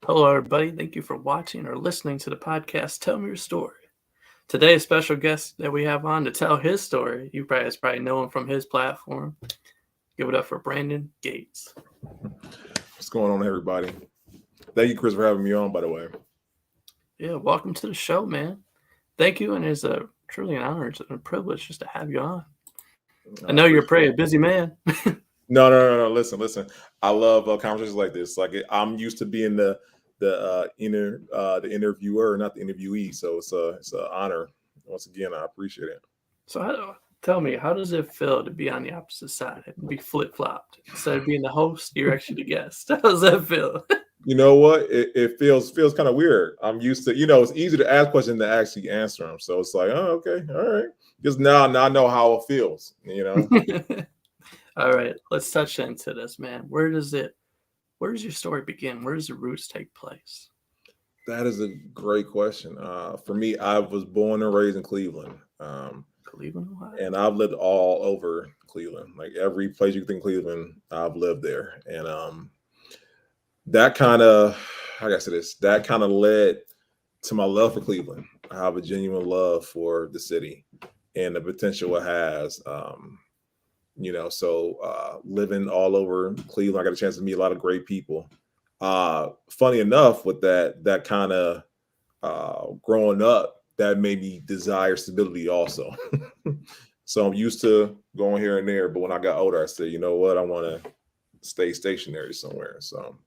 Hello, everybody. Thank you for watching or listening to the podcast Tell Me Your Story. Today's special guest that we have on to tell his story, you guys probably know him from his platform. Give it up for Brandon Gates. What's going on, everybody? Thank you, Chris, for having me on, by the way. Yeah, welcome to the show, man. Thank you, and it's truly an honor and a privilege just to have you on. I I know you're a appreciate pretty it. busy man. No. Listen. I love conversations like this. I'm used to being the interviewer, not the interviewee. So it's an honor. Once again, I appreciate it. So tell me, how does it feel to be on the opposite side and be flip flopped? Instead of being the host, you're actually the guest. How does that feel? You know what? It feels kind of weird. I'm used to, it's easy to ask questions than to actually answer them. So it's like, oh, okay, all right. Just now I know how it feels. All right, let's touch into this, man. Where does your story begin? Where does the roots take place? That is a great question. For me, I was born and raised in Cleveland. Cleveland, Ohio. And I've lived all over Cleveland. Like every place you can think Cleveland, I've lived there. And that kind of, how can I say this? That kind of led to my love for Cleveland. I have a genuine love for the city and the potential it has. Living all over Cleveland, I got a chance to meet a lot of great people. Funny enough, with that kind of growing up, that made me desire stability also. So I'm used to going here and there, but when I got older, I said, you know what, I want to stay stationary somewhere. So,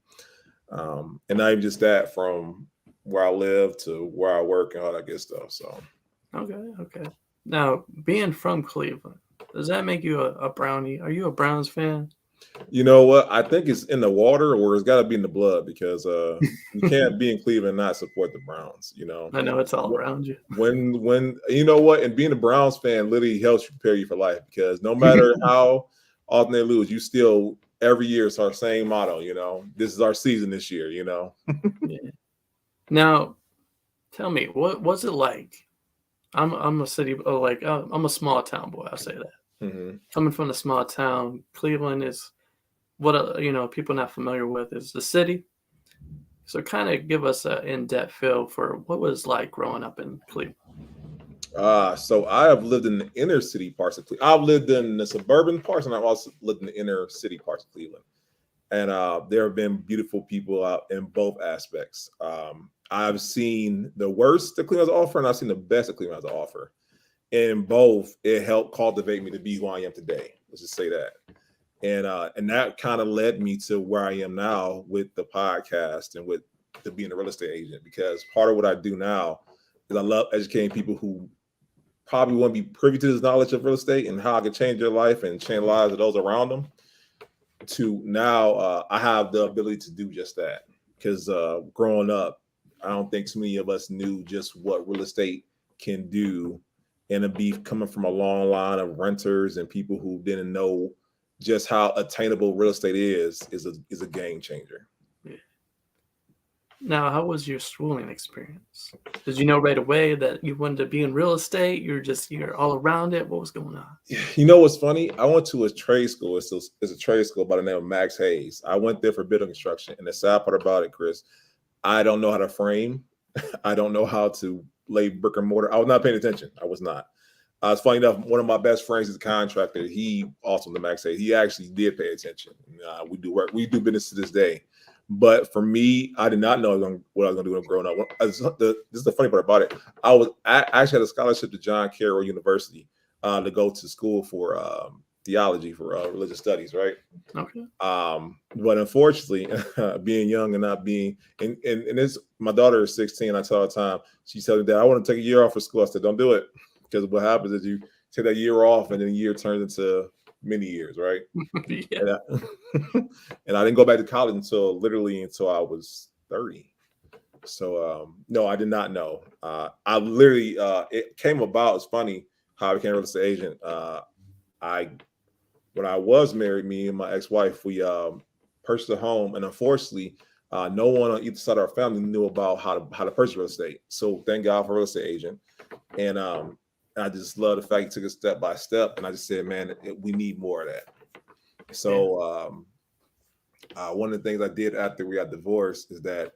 and not even just that, from where I live to where I work and all that good stuff. So, Okay. Now, being from Cleveland, does that make you a Brownie? Are you a Browns fan? you know what, I think it's in the water, or it's got to be in the blood, because you can't be in Cleveland and not support the Browns. I know it's all around you. When you know what, and being a Browns fan literally helps you prepare you for life, because no matter how often they lose, you still every year it's our same motto. This is our season this year. Yeah. Now, tell me, what was it like? I'm a city, I'm a small town boy. I'll say that. Hmm. Coming from the small town, Cleveland is what people not familiar with is the city. So kind of give us an in-depth feel for what was like growing up in Cleveland. So I have lived in the inner city parts of Cleveland. I've lived in the suburban parts, and I've also lived in the inner city parts of Cleveland. And there have been beautiful people out in both aspects. I've seen the worst that Cleveland has to offer, and I've seen the best that Cleveland has to offer. In both, it helped cultivate me to be who I am today. Let's just say that. And that kind of led me to where I am now with the podcast and with the being a real estate agent, because part of what I do now is I love educating people who probably want to be privy to this knowledge of real estate and how I can change their life and change the lives of those around them. To now, I have the ability to do just that, because growing up, I don't think too many of us knew just what real estate can do, and to be coming from a long line of renters and people who didn't know just how attainable real estate is a game changer. Yeah. Now, how was your schooling experience? Did you know right away that you wanted to be in real estate? You're all around it. What was going on? You know what's funny? I went to a trade school. It's a trade school by the name of Max Hayes. I went there for building construction. And the sad part about it, Chris, I don't know how to frame. I don't know how to lay brick and mortar. I was not paying attention. I was not. It's funny enough, one of my best friends is a contractor. He also the Max Hayes. He actually did pay attention. We do work. We do business to this day. But for me, I did not know what I was going to do when growing up. This is the funny part about it. I actually had a scholarship to John Carroll University to go to school for theology, for religious studies, right? Okay. But unfortunately, being young and not being, and this, my daughter is 16. I tell her all the time, she tells me that I want to take a year off of school. I said, don't do it, because what happens is you take that year off, and then a year turns into many years, right? Yeah. And and I didn't go back to college until I was 30. So no, I did not know. I literally it came about. It's funny how I became a real estate agent. I When I was married, me and my ex-wife, we purchased a home, and unfortunately, no one on either side of our family knew about how to purchase real estate. So thank God for a real estate agent, and I just love the fact he took it step by step, and I just said, man, we need more of that. Yeah. So one of the things I did after we got divorced is that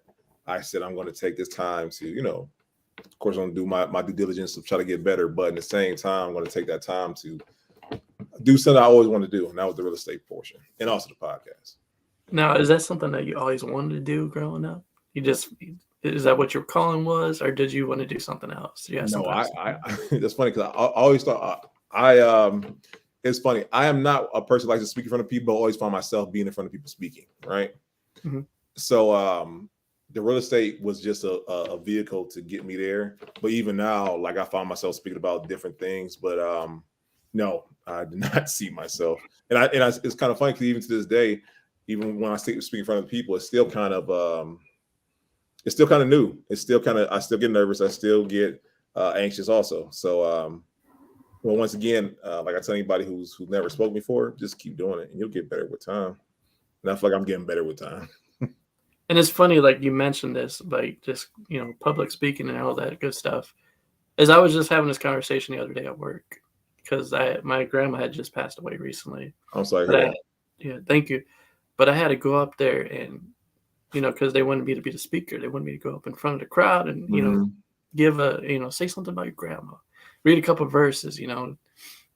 I said I'm going to take this time to, of course, I'm going to do my due diligence to try to get better. But at the same time, I'm going to take that time to do something I always want to do, and that was the real estate portion, and also the podcast. Now, is that something that you always wanted to do growing up? Is that what your calling was, or did you want to do something else? Yeah, No, something else. that's funny because I always thought it's funny. I am not a person who likes to speak in front of people. But I always find myself being in front of people speaking, right? Mm-hmm. So the real estate was just a vehicle to get me there. But even now, like I found myself speaking about different things. But no, I did not see myself. It's kind of funny because even to this day, even when I speak in front of people, it's still kind of new. It's still kind of, I still get nervous. I still get anxious also. So, well, once again, like I tell anybody who's never spoken before, just keep doing it and you'll get better with time. And I feel like I'm getting better with time. And it's funny, like you mentioned this, like just public speaking and all that good stuff. As I was just having this conversation the other day at work, because my grandma had just passed away recently. I'm sorry. Yeah, thank you. But I had to go up there and because they wanted me to be the speaker. They wanted me to go up in front of the crowd and give say something about your grandma, read a couple of verses,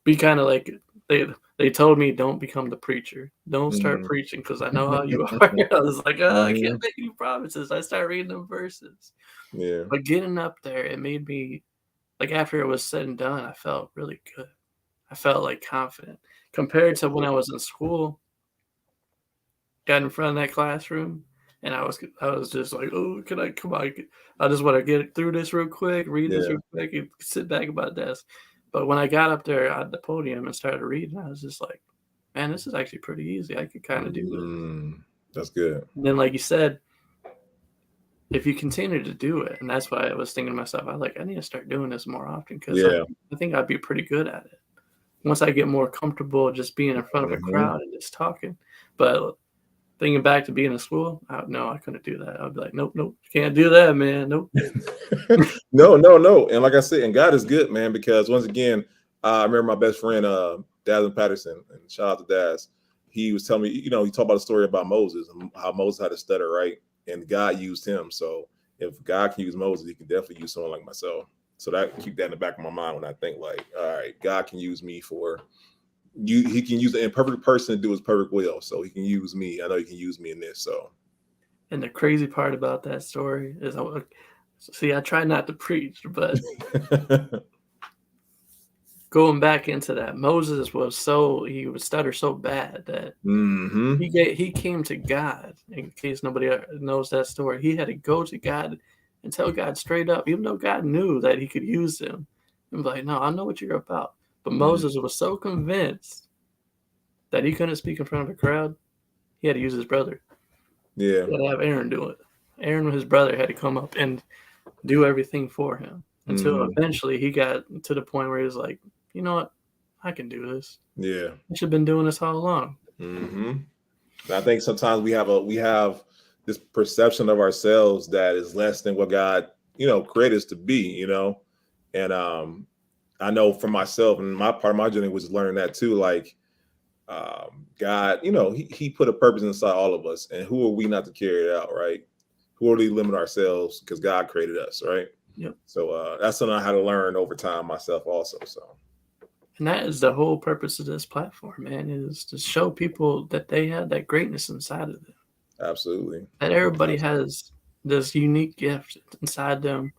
be kind of like they told me, don't become the preacher, don't start preaching because I know how you are. I was like, I can't make any promises. I started reading them verses. Yeah. But getting up there, it made me, like, after it was said and done, I felt really good. I felt like confident compared to when I was in school. Got in front of that classroom, and I was just like, oh, can I come on? I just want to get through this real quick, read this real quick, and sit back at my desk. But when I got up there at the podium and started reading, I was just like, man, this is actually pretty easy. I could kind of do this. That's good. And then, like you said, if you continue to do it, and that's why I was thinking to myself, I need to start doing this more often because I think I'd be pretty good at it once I get more comfortable just being in front of a crowd and just talking. But thinking back to being in school, no, I couldn't do that. I'd be like, nope, can't do that, man. Nope. No. And like I said, and God is good, man, because once again, I remember my best friend, Daz Patterson, and shout out to Daz. He was telling me, he talked about a story about Moses and how Moses had a stutter, right? And God used him. So if God can use Moses, he can definitely use someone like myself. So keep that in the back of my mind when I think like, all right, God can use me for you. He can use the imperfect person to do his perfect will. So he can use me. I know he can use me in this. So. And the crazy part about that story is, I try not to preach, but going back into that, Moses he would stutter so bad that he came to God. In case nobody knows that story, he had to go to God and tell God straight up, even though God knew that he could use him, and be like, no, I know what you're about. But Moses was so convinced that he couldn't speak in front of a crowd, he had to use his brother. Yeah. He had to have Aaron do it. Aaron, his brother, had to come up and do everything for him until eventually he got to the point where he was like, you know what? I can do this. Yeah. I should have been doing this all along. I think sometimes we have this perception of ourselves that is less than what God, created us to be, and I know for myself and my part of my journey was learning that too. Like, God, he put a purpose inside all of us, and who are we not to carry it out, right? Who are we to limit ourselves because God created us, right? Yep. So that's something I had to learn over time myself also. So. And that is the whole purpose of this platform, man, is to show people that they have that greatness inside of them. Absolutely. That everybody has this unique gift inside them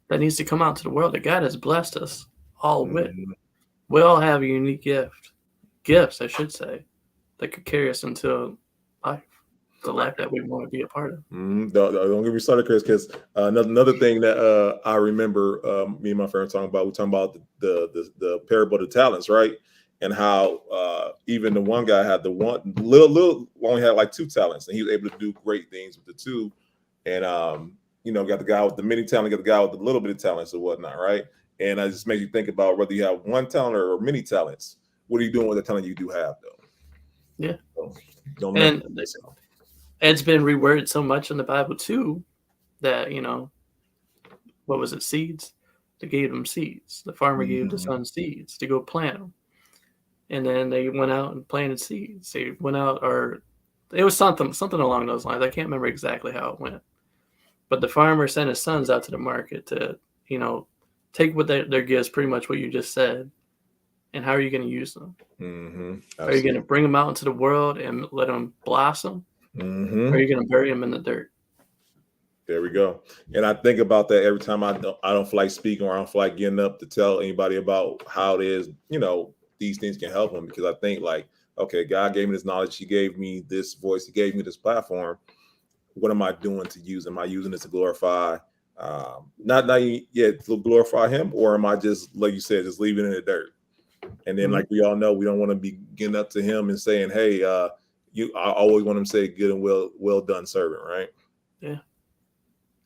that needs to come out to the world, that God has blessed us all with. We all have a unique gifts, I should say, that could carry us into life, the life that we want to be a part of. Don't get me started, Chris, because another thing that I remember me and my friend we're talking about the parable of the talents, right? And how even the one guy had the one little only had like 2 talents, and he was able to do great things with the 2. And got the guy with the many talent, got the guy with the little bit of talents or whatnot, right? And it just makes you think about whether you have 1 talent or many talents. What are you doing with the talent you do have, though? Yeah. So, don't and it's been reworded so much in the Bible too that what was it? Seeds. They gave them seeds. The farmer gave the son seeds to go plant them, and then they went out and planted seeds. They went out, or it was something along those lines. I can't remember exactly how it went, But the farmer sent his sons out to the market to, take what their gifts, pretty much what you just said, and how are you going to use them? Are you going to bring them out into the world and let them blossom? Or are you going to bury them in the dirt? There we go. And I think about that every time I don't feel like speaking or I don't feel like getting up to tell anybody about how it is, these things can help them, because I think like, okay, God gave me this knowledge. He gave me this voice. He gave me this platform. What am I doing to use? Am I using it to glorify, not yet to glorify him, or am I just, like you said, just leaving it in the dirt? And then, like we all know, we don't want to be getting up to him and saying, "Hey, I always want him to say, good and well done, servant," right? Yeah.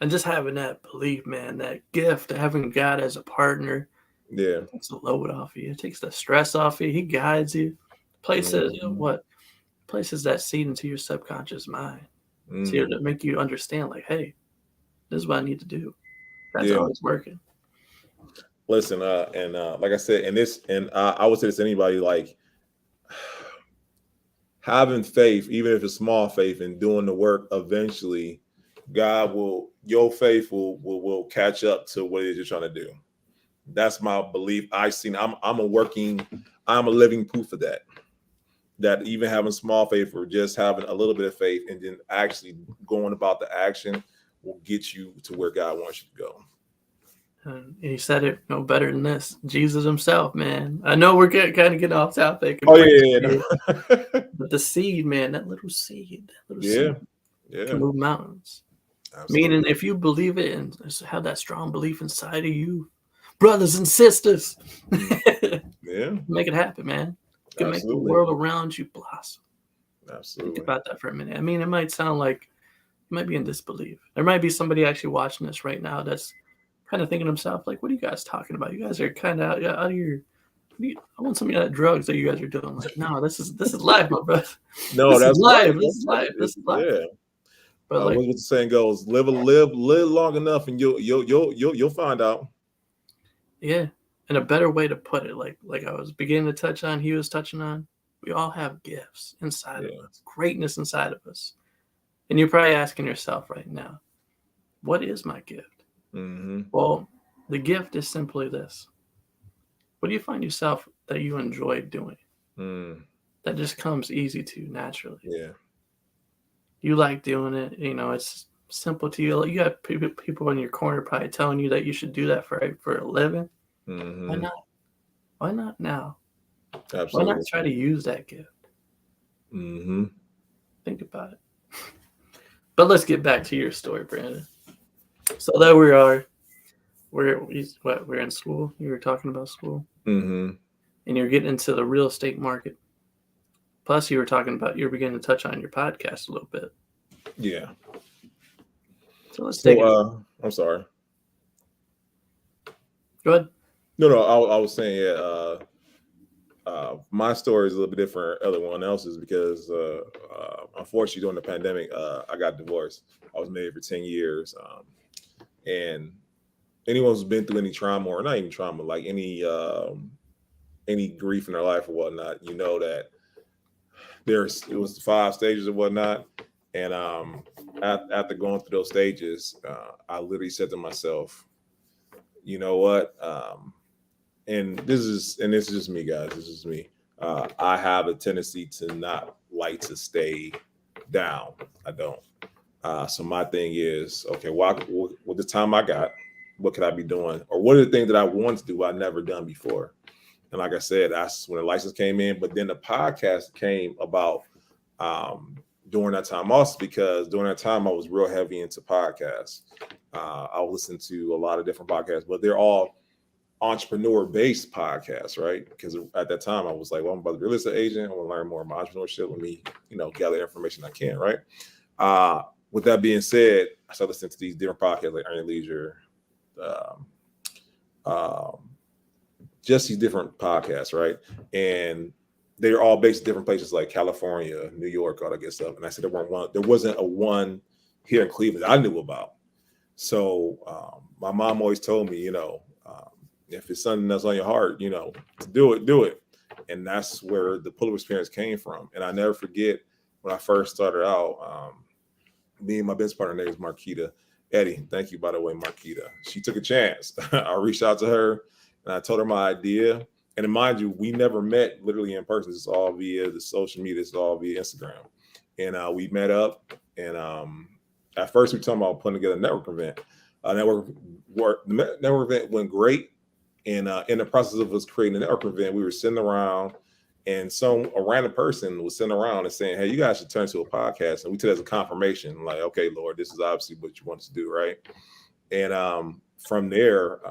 And just having that belief, man, that gift, having God as a partner, takes the load off of you. It takes the stress off of you. He guides you. Places that seed into your subconscious mind. To make you understand, like, hey, this is what I need to do. That's how it's working. Listen, like I said, I would say this to anybody, like, having faith, even if it's small faith, and doing the work, eventually your faith will catch up to what it is you're trying to do. That's my belief. I'm a living proof of that. That even having small faith or just having a little bit of faith and then actually going about the action will get you to where God wants you to go. And he said it no better than this. Jesus himself, man. I know we're kind of getting off topic. Oh yeah. But the seed, man, that little seed, seed can move mountains. Absolutely. Meaning, if you believe it and have that strong belief inside of you, brothers and sisters, make it happen, man. You can make the world around you blossom. Absolutely. Think about that for a minute. I mean, it might sound like you might be in disbelief. There might be somebody actually watching this right now that's kind of thinking to himself, like, what are you guys talking about? You guys are kind of out of your... I want some of that drugs that you guys are doing. Like, no, this is life, my brother. No, that's life. This is life. This is life. Yeah. But like, what the saying goes, live long enough, and you'll find out. Yeah, and a better way to put it, like I was beginning to touch on, he was touching on, we all have gifts inside of us, greatness inside of us, and you're probably asking yourself right now, what is my gift? Well, the gift is simply this. What do you find yourself that you enjoy doing? That just comes easy to naturally. Yeah. You like doing it. It's simple to you. You got people in your corner probably telling you that you should do that for a living. Why not? Why not now? Absolutely. Why not try to use that gift? Think about it. But let's get back to your story, Brandon. So there we are. We're in school. You were talking about school. And you're getting into the real estate market. Plus, you were talking about, you're beginning to touch on your podcast a little bit. Yeah. So let's take it. I'm sorry. Go ahead. No, I was saying, my story is a little bit different than everyone else's because, unfortunately, during the pandemic, I got divorced. I was married for 10 years. And anyone who's been through any trauma, or not even trauma, like any grief in their life or whatnot, you know that it was 5 stages or whatnot. And after going through those stages, I literally said to myself, you know what? And this is just me, guys. This is me. I have a tendency to not like to stay down. I don't. So my thing is, okay, with the time I got, what could I be doing? Or what are the things that I want to do I've never done before? And like I said, that's when the license came in. But then the podcast came about during that time also, because during that time I was real heavy into podcasts. I would listen to a lot of different podcasts, but they're all entrepreneur-based podcasts, right? Because at that time I was like, well, I'm about to be a real estate agent. I want to learn more about entrepreneurship. Let me, gather information I can, right? With that being said, I started listening to these different podcasts like Earning Leisure, just these different podcasts, right? And they're all based in different places like California, New York, all that good stuff. And I said there wasn't a one here in Cleveland that I knew about. So my mom always told me, if it's something that's on your heart, to do it. And that's where the pull-up experience came from. And I never forget when I first started out, me and my business partner, her name is Marquita, Eddie, thank you, by the way, Marquita. She took a chance. I reached out to her and I told her my idea. And mind you, we never met literally in person. It's all via the social media. It's all via Instagram. And we met up. And at first, we were talking about putting together a network event. The network event went great. And in the process of us creating a network event, we were sitting around, and a random person was sitting around and saying, "Hey, you guys should turn to a podcast." And we took it as a confirmation, like, "Okay, Lord, this is obviously what you want us to do, right?" And from there,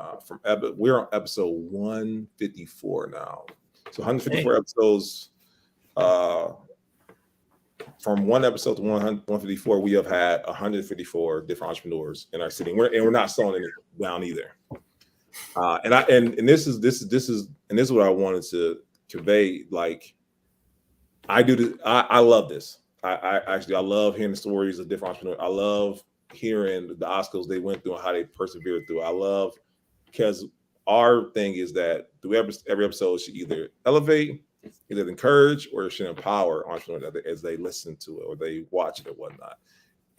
we're on episode 154 now. So 154 episodes. From one episode to 154, we have had 154 different entrepreneurs in our city. We're not slowing it down either. And this is what I wanted to convey. Like, I do this. I love this. I love hearing the stories of different entrepreneurs. I love hearing the obstacles they went through and how they persevered through. I love, because our thing is that through every episode should either elevate, either encourage, or it should empower entrepreneurs as they listen to it or they watch it or whatnot.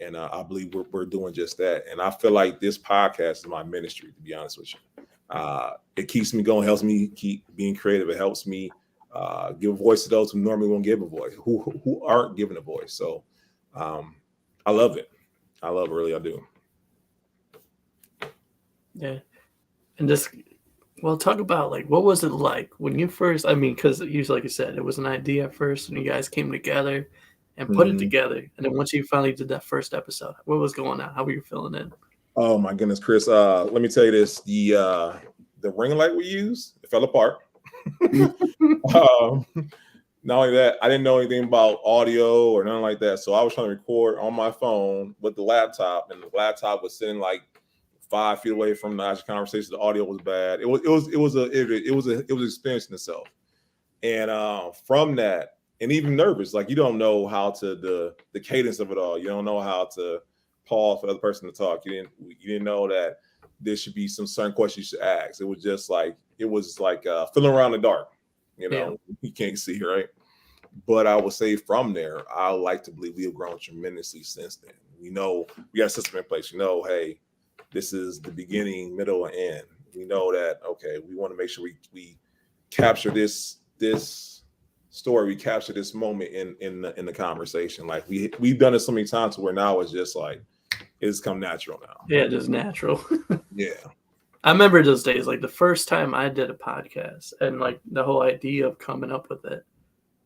And I believe we're doing just that. And I feel like this podcast is my ministry, to be honest with you. It keeps me going, helps me keep being creative. It helps me give a voice to those who normally won't give a voice, who aren't given a voice. So I love it. I love it, really, I do. Yeah. And just, well, talk about, like, what was it like when you first, I mean, because like you said, it was an idea at first and you guys came together and put it together. And then once you finally did that first episode, what was going on? How were you feeling it? Oh my goodness, Chris. Let me tell you this. The ring light we used, it fell apart. Not only that, I didn't know anything about audio or nothing like that. So I was trying to record on my phone with the laptop, and the laptop was sitting like 5 feet away from the actual conversation. The audio was bad. It was an experience in itself. And from that, and even nervous, like, you don't know how to the cadence of it all. You don't know how to pause for the other person to talk. You didn't know that there should be some certain questions you should ask. It was like filling around the dark. You can't see, right? But I would say from there, I like to believe we have grown tremendously since then. We know we got a system in place. Hey, this is the beginning, middle, and end. We know that, okay, we want to make sure we capture this story, we capture this moment in the conversation. Like, we've done it so many times to where now it's just like, it's come natural now. Yeah, just natural. Yeah. I remember those days, like the first time I did a podcast and like the whole idea of coming up with it.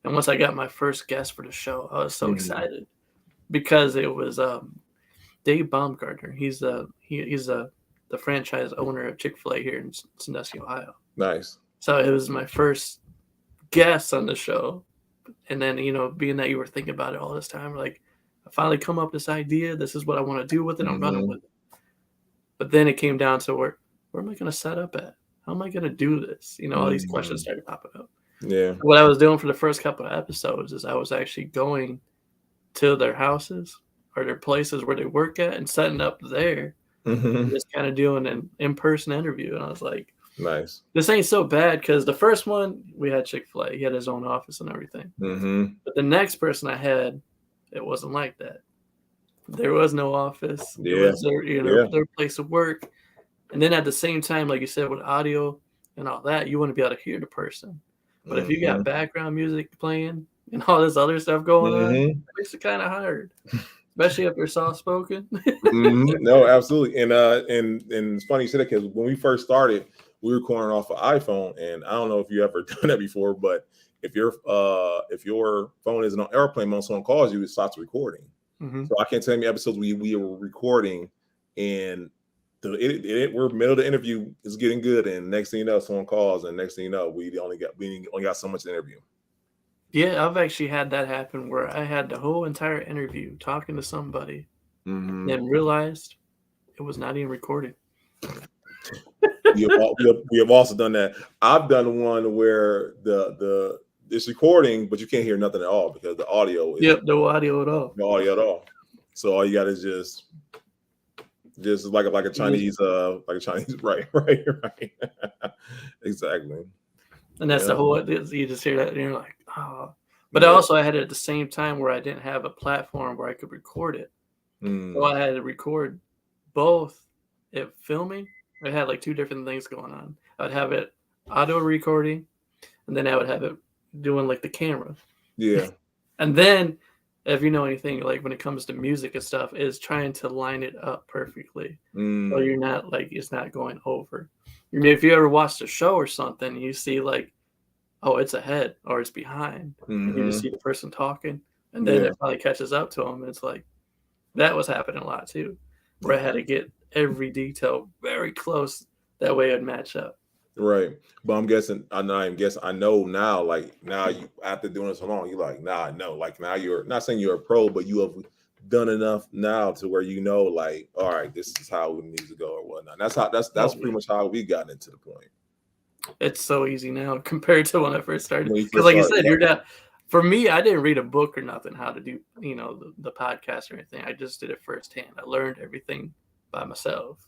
And once I got my first guest for the show, I was so excited because it was Dave Baumgartner. He's the franchise owner of Chick-fil-A here in Sandusky, Ohio. Nice. So it was my first guest on the show. And then, being that you were thinking about it all this time, like, I finally come up with this idea. This is what I want to do with it. I'm running with it. But then it came down to where am I going to set up at? How am I going to do this? All these questions started popping up. Yeah. What I was doing for the first couple of episodes is I was actually going to their houses or their places where they work at and setting up there and just kind of doing an in-person interview. And I was like, nice. This ain't so bad, because the first one, we had Chick-fil-A. He had his own office and everything. But the next person I had, it wasn't like that. There was no office. Yeah. It was their place of work. And then at the same time, like you said, with audio and all that, you want to be able to hear the person. But if you got background music playing and all this other stuff going on, it makes it kind of hard, especially if you're soft spoken. No, absolutely. And it's funny you said that, because when we first started, we were recording off an iPhone, and I don't know if you ever done that before, but if your phone isn't on airplane mode, someone calls you, it stops recording. So I can't tell you how many episodes we were recording, and we're middle of the interview is getting good, and next thing you know, someone calls, and next thing you know, we only got so much to interview. Yeah, I've actually had that happen where I had the whole entire interview talking to somebody, and realized it was not even recorded. we have also done that. I've done one where it's recording, but you can't hear nothing at all because the audio is no audio at all. No audio at all. So all you got is just like a Chinese right. Exactly. And that's the whole, you just hear that and you're like, oh. But also I had it at the same time where I didn't have a platform where I could record it. So I had to record both it filming. I had like two different things going on. I'd have it auto recording, and then I would have it doing like the camera. Yeah. And then, if you know anything, like when it comes to music and stuff, is trying to line it up perfectly, so Mm, you're not like it's not going over. I mean, if you ever watched a show or something, you see like, oh, it's ahead or it's behind, and you just hmm. see the person talking, and then Yeah. it probably catches up to them. It's like that was happening a lot too, where I Yeah. had to get every detail very close. That way it'd match up. Right. But I'm guessing I know now, like now you after doing this so long, you're like, nah, I know. Like now you're not saying you're a pro, but you have done enough now to where you know, like, all right, this is how it needs to go or whatnot. That's Oh pretty yeah, much how we gotten into the point. it's so easy now compared to when I first started. When you Because first like you started, said, yeah. you're not. For me, I didn't read a book or nothing how to do the podcast or anything. I just did it firsthand. I learned everything by myself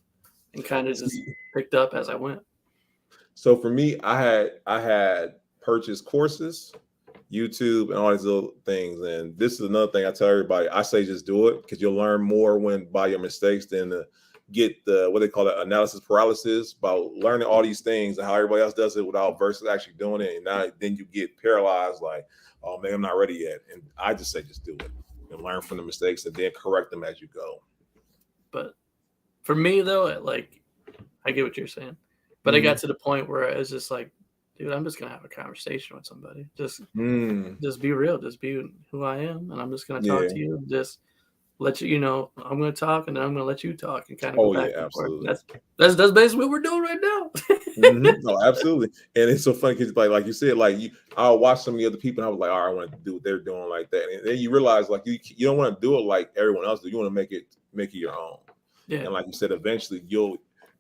and kind of just See, picked up as I went. so for me, I had purchased courses, YouTube, and all these little things. And this is another thing I tell everybody. I say just do it because you'll learn more when by your mistakes than to get the what they call it analysis paralysis about learning all these things and how everybody else does it without versus actually doing it. And now then you get paralyzed like, oh man, I'm not ready yet. And I just say just do it and learn from the mistakes and then correct them as you go. But for me though, I get what you're saying, but I got Mm-hmm. to the point where I was just like, dude, I'm just gonna have a conversation with somebody. Mm, Just be real. Just be who I am, and I'm just gonna talk yeah. to you. And just let you, I'm gonna talk, and then I'm gonna let you talk, and kind of go Oh back yeah, and forth. absolutely. That's basically what we're doing right now. No, absolutely. And it's so funny because like you said, like I'll watch some of the other people and I was like, all right, I want to do what they're doing like that. And then you realize like you don't want to do it like everyone else do. You want to make it your own. Yeah, And like you said, eventually you'll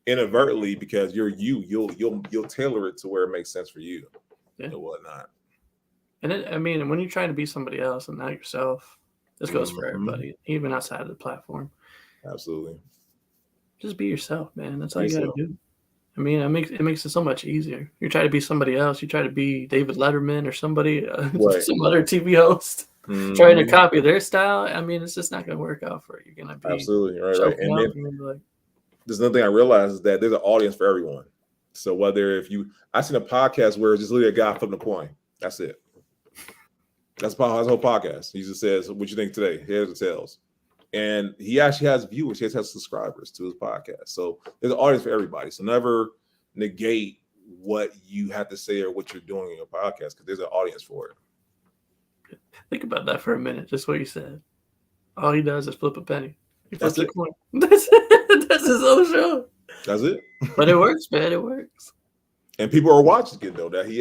inadvertently because you'll tailor it to where it makes sense for you yeah. and whatnot. I mean, when you're trying to be somebody else and not yourself, this goes for Hmm. everybody, even outside of the platform. Absolutely. Just be yourself, man. That's Be all you gotta yourself. do. I mean, it makes it so much easier. You try to be somebody else. You try to be David Letterman or somebody, Right. some other TV host, trying to Hmm. copy their style. I mean, it's just not gonna work out for you. You're gonna be Absolutely. Right. Right. choking And up. then You're gonna be like, there's another thing I realized is that there's an audience for everyone. So whether if you, I seen a podcast where it's just literally a guy flipping a coin. That's it. That's about his whole podcast. He just says, "What you think today? Here's the tails." And he actually has viewers. He has subscribers to his podcast. So there's an audience for everybody. So never negate what you have to say or what you're doing in your podcast because there's an audience for it. think about that for a minute. Just what you said. All he does is flip a penny. He That's flips a it. coin. That's his whole show. That's it. But it works, man. It works. And people are watching it though. That he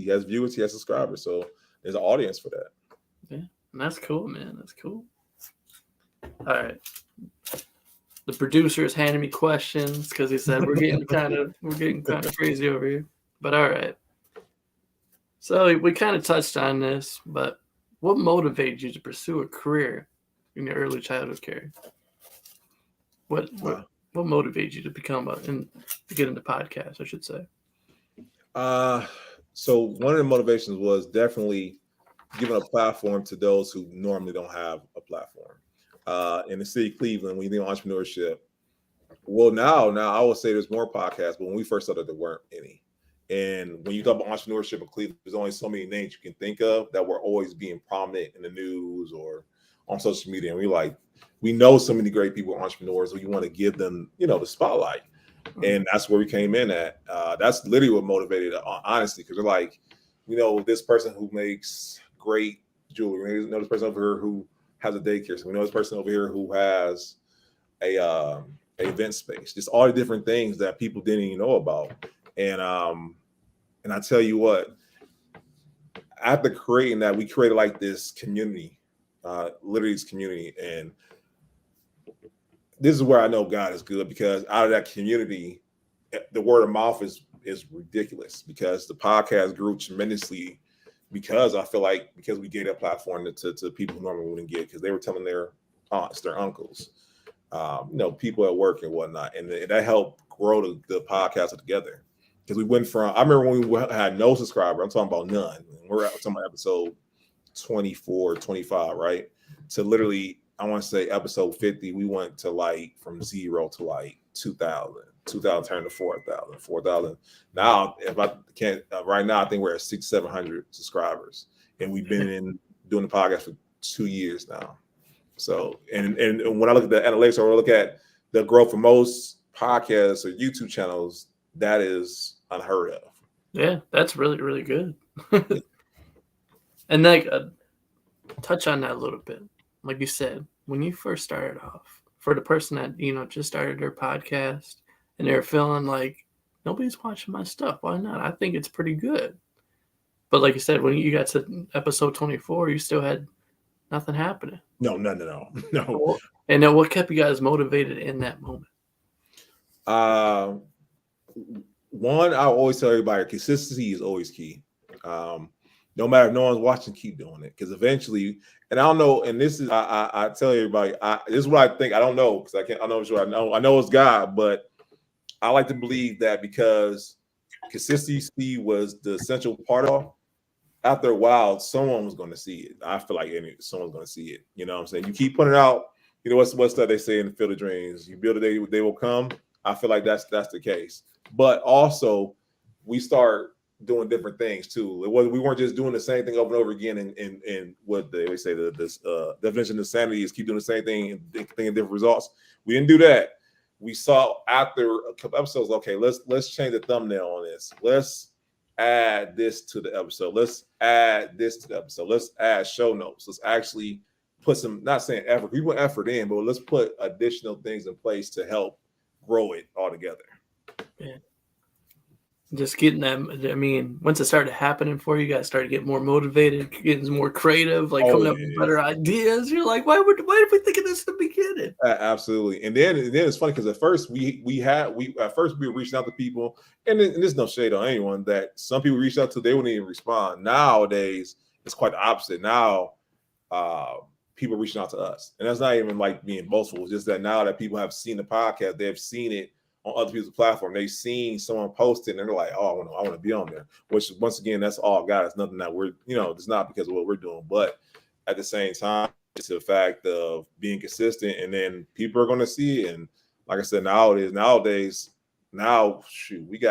has viewers. He has subscribers. So there's an audience for that. Yeah, and that's cool, man. That's cool. All right. The producer is handing me questions because he said we're getting kind of crazy over here. But all right. So we kind of touched on this, but what motivated you to pursue a career in your early childhood care? What what Wow. what motivated you to to get into podcasts? I should say. Uh, so one of the motivations was definitely giving a platform to those who normally don't have a platform. In the city of Cleveland, when you think of entrepreneurship, well, now I would say there's more podcasts, but when we first started, there weren't any. And when you talk about entrepreneurship in Cleveland, there's only so many names you can think of that were always being prominent in the news or on social media. And we know so many great people, entrepreneurs, we want to give them, the spotlight. Mm. And that's where we came in at. That's literally what motivated it, honestly, because they're like, we know this person who makes great jewelry. We know this person over here who has a daycare. So we know this person over here who has a event space. Just all the different things that people didn't even know about. And I tell you what, after creating that, we created like this community, literally this community. And this is where I know God is good because out of that community, the word of mouth is ridiculous because the podcast grew tremendously because I feel like because we gave that platform to people who normally wouldn't get because they were telling their aunts, their uncles, people at work and whatnot, and that helped grow the podcast together. Because we went from, I remember when we had no subscriber, I'm talking about none. We're talking about episode 24, 25, right? To literally I want to say episode 50, we went to like from 0 to like 2,000. 2,000 turned to 4,000. 4,000. Now, if I can't, right now, I think we're at 700 subscribers. And we've been in doing the podcast for 2 years now. So, and when I look at the analytics or look at the growth for most podcasts or YouTube channels, that is unheard of. Yeah, that's really, really good. And like, touch on that a little bit. Like you said, when you first started off, for the person that, just started their podcast and they're feeling like nobody's watching my stuff, why not? I think it's pretty good. But like you said, when you got to episode 24, you still had nothing happening. No. And then what kept you guys motivated in that moment? One, I always tell everybody, consistency is always key. No matter if no one's watching, keep doing it, because eventually, and I don't know, and this is I tell everybody, this is what I think. I don't know because I can't. I know sure I know it's God, but I like to believe that because consistency was the essential part of. After a while, someone was going to see it. I feel like someone's going to see it. You know what I'm saying? You keep putting it out. You know what's that they say in the Field of Dreams? You build it, they will come. I feel like that's the case. But also, we start doing different things too. We weren't just doing the same thing over and over again. And what they say this definition of insanity is keep doing the same thing and thinking different results. We didn't do that. We saw after a couple episodes, okay, let's change the thumbnail on this. Let's add this to the episode. Let's add this to the episode. Let's add show notes. Let's actually put some, not saying effort, we put effort in, but let's put additional things in place to help grow it all together. Yeah. Just getting them. I mean, once it started happening for you, guys started getting more motivated, getting more creative, like coming up with better ideas. You're like, why did we think of this in the beginning? Absolutely. And then it's funny because at first we were reaching out to people, and there's no shade on anyone that some people reached out to, they wouldn't even respond. Nowadays, it's quite the opposite. Now, people reaching out to us, and that's not even like being boastful. It's just that now that people have seen the podcast, they've seen it on other people's platform. They've seen someone post it, and they're like, "Oh, I want to be on there." Which, once again, that's all God. It's nothing that we're, it's not because of what we're doing, but at the same time, it's the fact of being consistent, and then people are going to see it. And like I said, nowadays, shoot,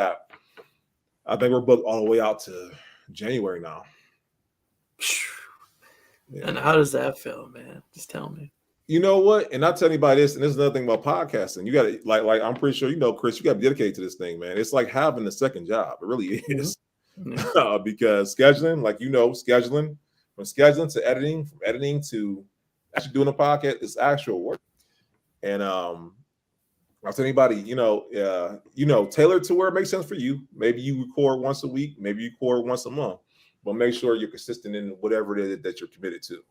I think we're booked all the way out to January now. Yeah. And how does that feel, man? Just tell me. You know what? And I'll tell anybody this, and this is another thing about podcasting. You got to, like I'm pretty sure, Chris, you got to be dedicated to this thing, man. It's like having a second job. It really is. Mm-hmm. Because scheduling, scheduling, from scheduling to editing, from editing to actually doing a podcast, it's actual work. And I'll tell anybody, tailor it to where it makes sense for you. Maybe you record once a week, maybe you record once a month, but make sure you're consistent in whatever it is that you're committed to.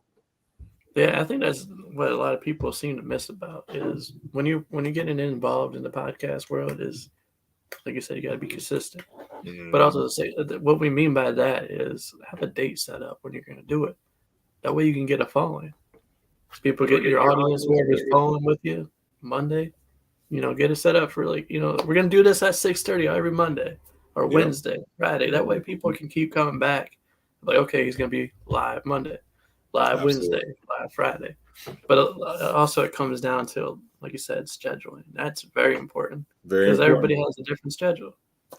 Yeah, I think that's what a lot of people seem to miss about is when you're getting involved in the podcast world is, like you said, you got to be consistent. Mm-hmm. But also say what we mean by that is have a date set up when you're going to do it. That way you can get a following. So people get your audience, whoever's following with you Monday, get it set up for we're going to do this at 6:30 every Monday or Wednesday, Friday. That way people can keep coming back. Like, okay, he's going to be live Monday. Live Absolutely. Wednesday, live Friday. But also it comes down to, like you said, scheduling. That's very important. Because everybody has a different schedule.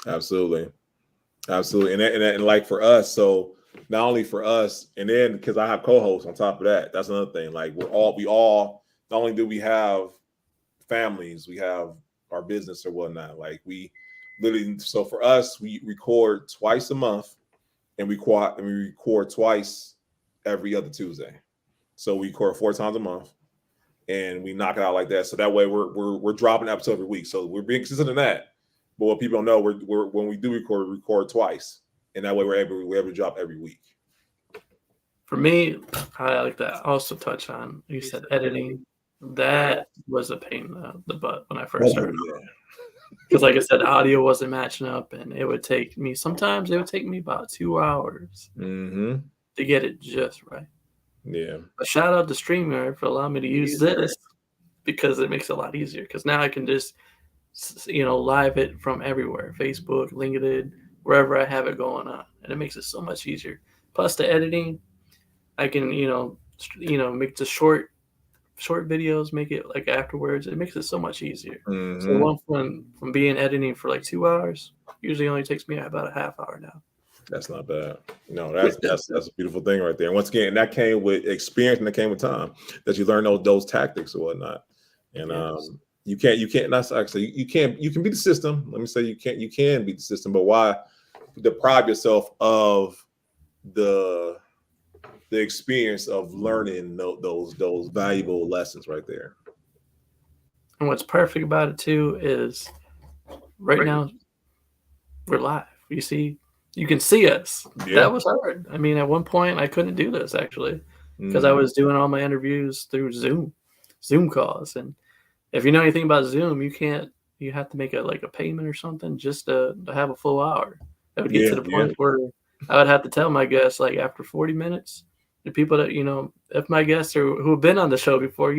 Absolutely. And like for us, so not only for us, and then because I have co-hosts on top of that, that's another thing. Like we all, not only do we have families, we have our business or whatnot. Like we literally, so for us, we record twice a month and we record twice every other Tuesday. So we record 4 times a month and we knock it out like that. So that way we're dropping an episode every week. So we're being consistent in that. But what people don't know, we're when we do record, we record twice. And that way we're able to drop every week. For me, I like that. Also touch on, you said editing. That was a pain in the butt when I first started. Because like I said, audio wasn't matching up and it would take me about 2 hours. Mm-hmm. To get it just right. Yeah. A shout out to StreamYard for allowing me to use this because it makes it a lot easier. Because now I can just, live it from everywhere. Facebook, LinkedIn, wherever I have it going on. And it makes it so much easier. Plus the editing, I can, make the short short videos, make it like afterwards. It makes it so much easier. So Mm-hmm. one from being editing for like 2 hours usually only takes me about a half hour now. That's not bad. No, that's a beautiful thing right there. And once again, that came with experience and that came with time that you learn those tactics or whatnot. And Yes. you can't that's actually you can beat the system. Let me say you can beat the system, but why deprive yourself of the experience of learning those valuable lessons right there. And what's perfect about it too is right now we're live. You can see us. Yeah. That was hard. I mean, at one point I couldn't do this actually because I Mhm. was doing all my interviews through Zoom calls. And if you know anything about Zoom, you have to make a payment or something just to have a full hour. It would get to Yeah, the yeah. point where I would have to tell my guests like after 40 minutes, the people that if my guests are who have been on the show before,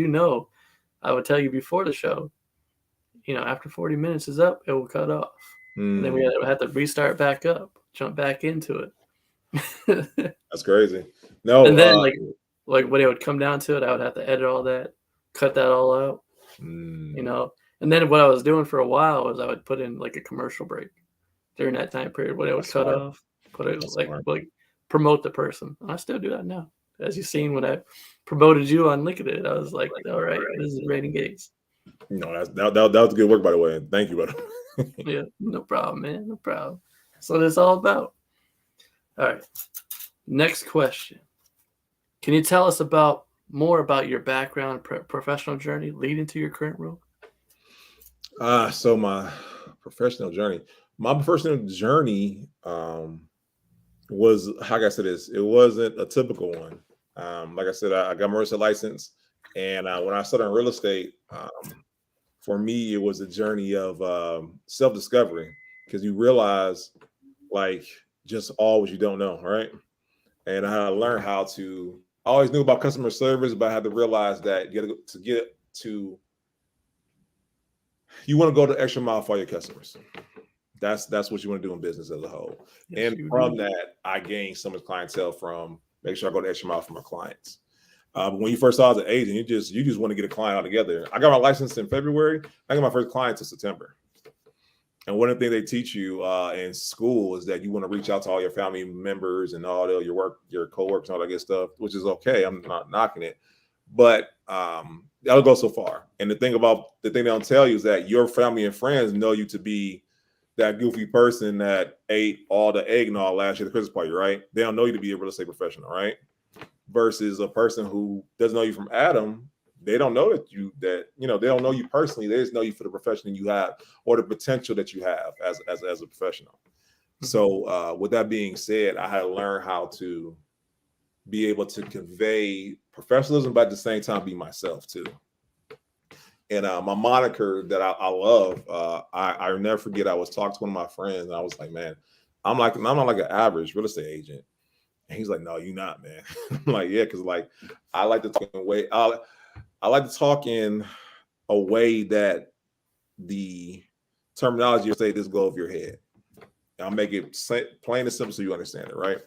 I would tell you before the show, after 40 minutes is up, it will cut off. And then we Mm, have to restart back up, jump back into it. that's crazy. No, And then like when it would come down to it, I would have to edit all that, cut that all out, you mm, know. And then what I was doing for a while was I would put in like a commercial break during that time period when it would that's cut smart. off, put it That's like smart. like promote the person. And I still do that now. As you've seen when I promoted you on LinkedIn, I was like, all right, this is Rating Gates. No, that was good work, by the way. Thank you, brother. Yeah, no problem, man. No problem. That's what it's all about. All right. Next question. Can you tell us more about your background, professional journey leading to your current role? So my professional journey. My professional journey was, how can I say this? It wasn't a typical one. Like I said, I got my real estate license, and when I started in real estate, for me, it was a journey of self discovery because you realize, like, just all what you don't know, right? And I had to learn how to. I always knew about customer service, but I had to realize that you want to go the extra mile for your customers. That's what you want to do in business as a whole. Yes, And you from do. that, I gained so much clientele from making sure I go the extra mile for my clients. But when you first start as an agent, you just want to get a client altogether. I got my license in February. I got my first client in September. And one of the things they teach you in school is that you want to reach out to all your family members and your coworkers, and all that good stuff, which is okay. I'm not knocking it, but that'll go so far. And the thing they don't tell you is that your family and friends know you to be that goofy person that ate all the eggnog last year at the Christmas party, right? They don't know you to be a real estate professional, right? Versus a person who doesn't know you from Adam, they don't know they don't know you personally. They just know you for the profession you have or the potential that you have as a professional. Mhm. So with that being said, I had to learn how to be able to convey professionalism, but at the same time be myself too. And my moniker that I love, I never forget. I was talking to one of my friends, and I was like, "Man, I'm not like an average real estate agent." And he's like, "No, you're not, man." I'm like, "Yeah, because like I like to talk in a way. I like to talk in a way that the terminology will say this go over your head. I'll make it plain and simple so you understand it, right?"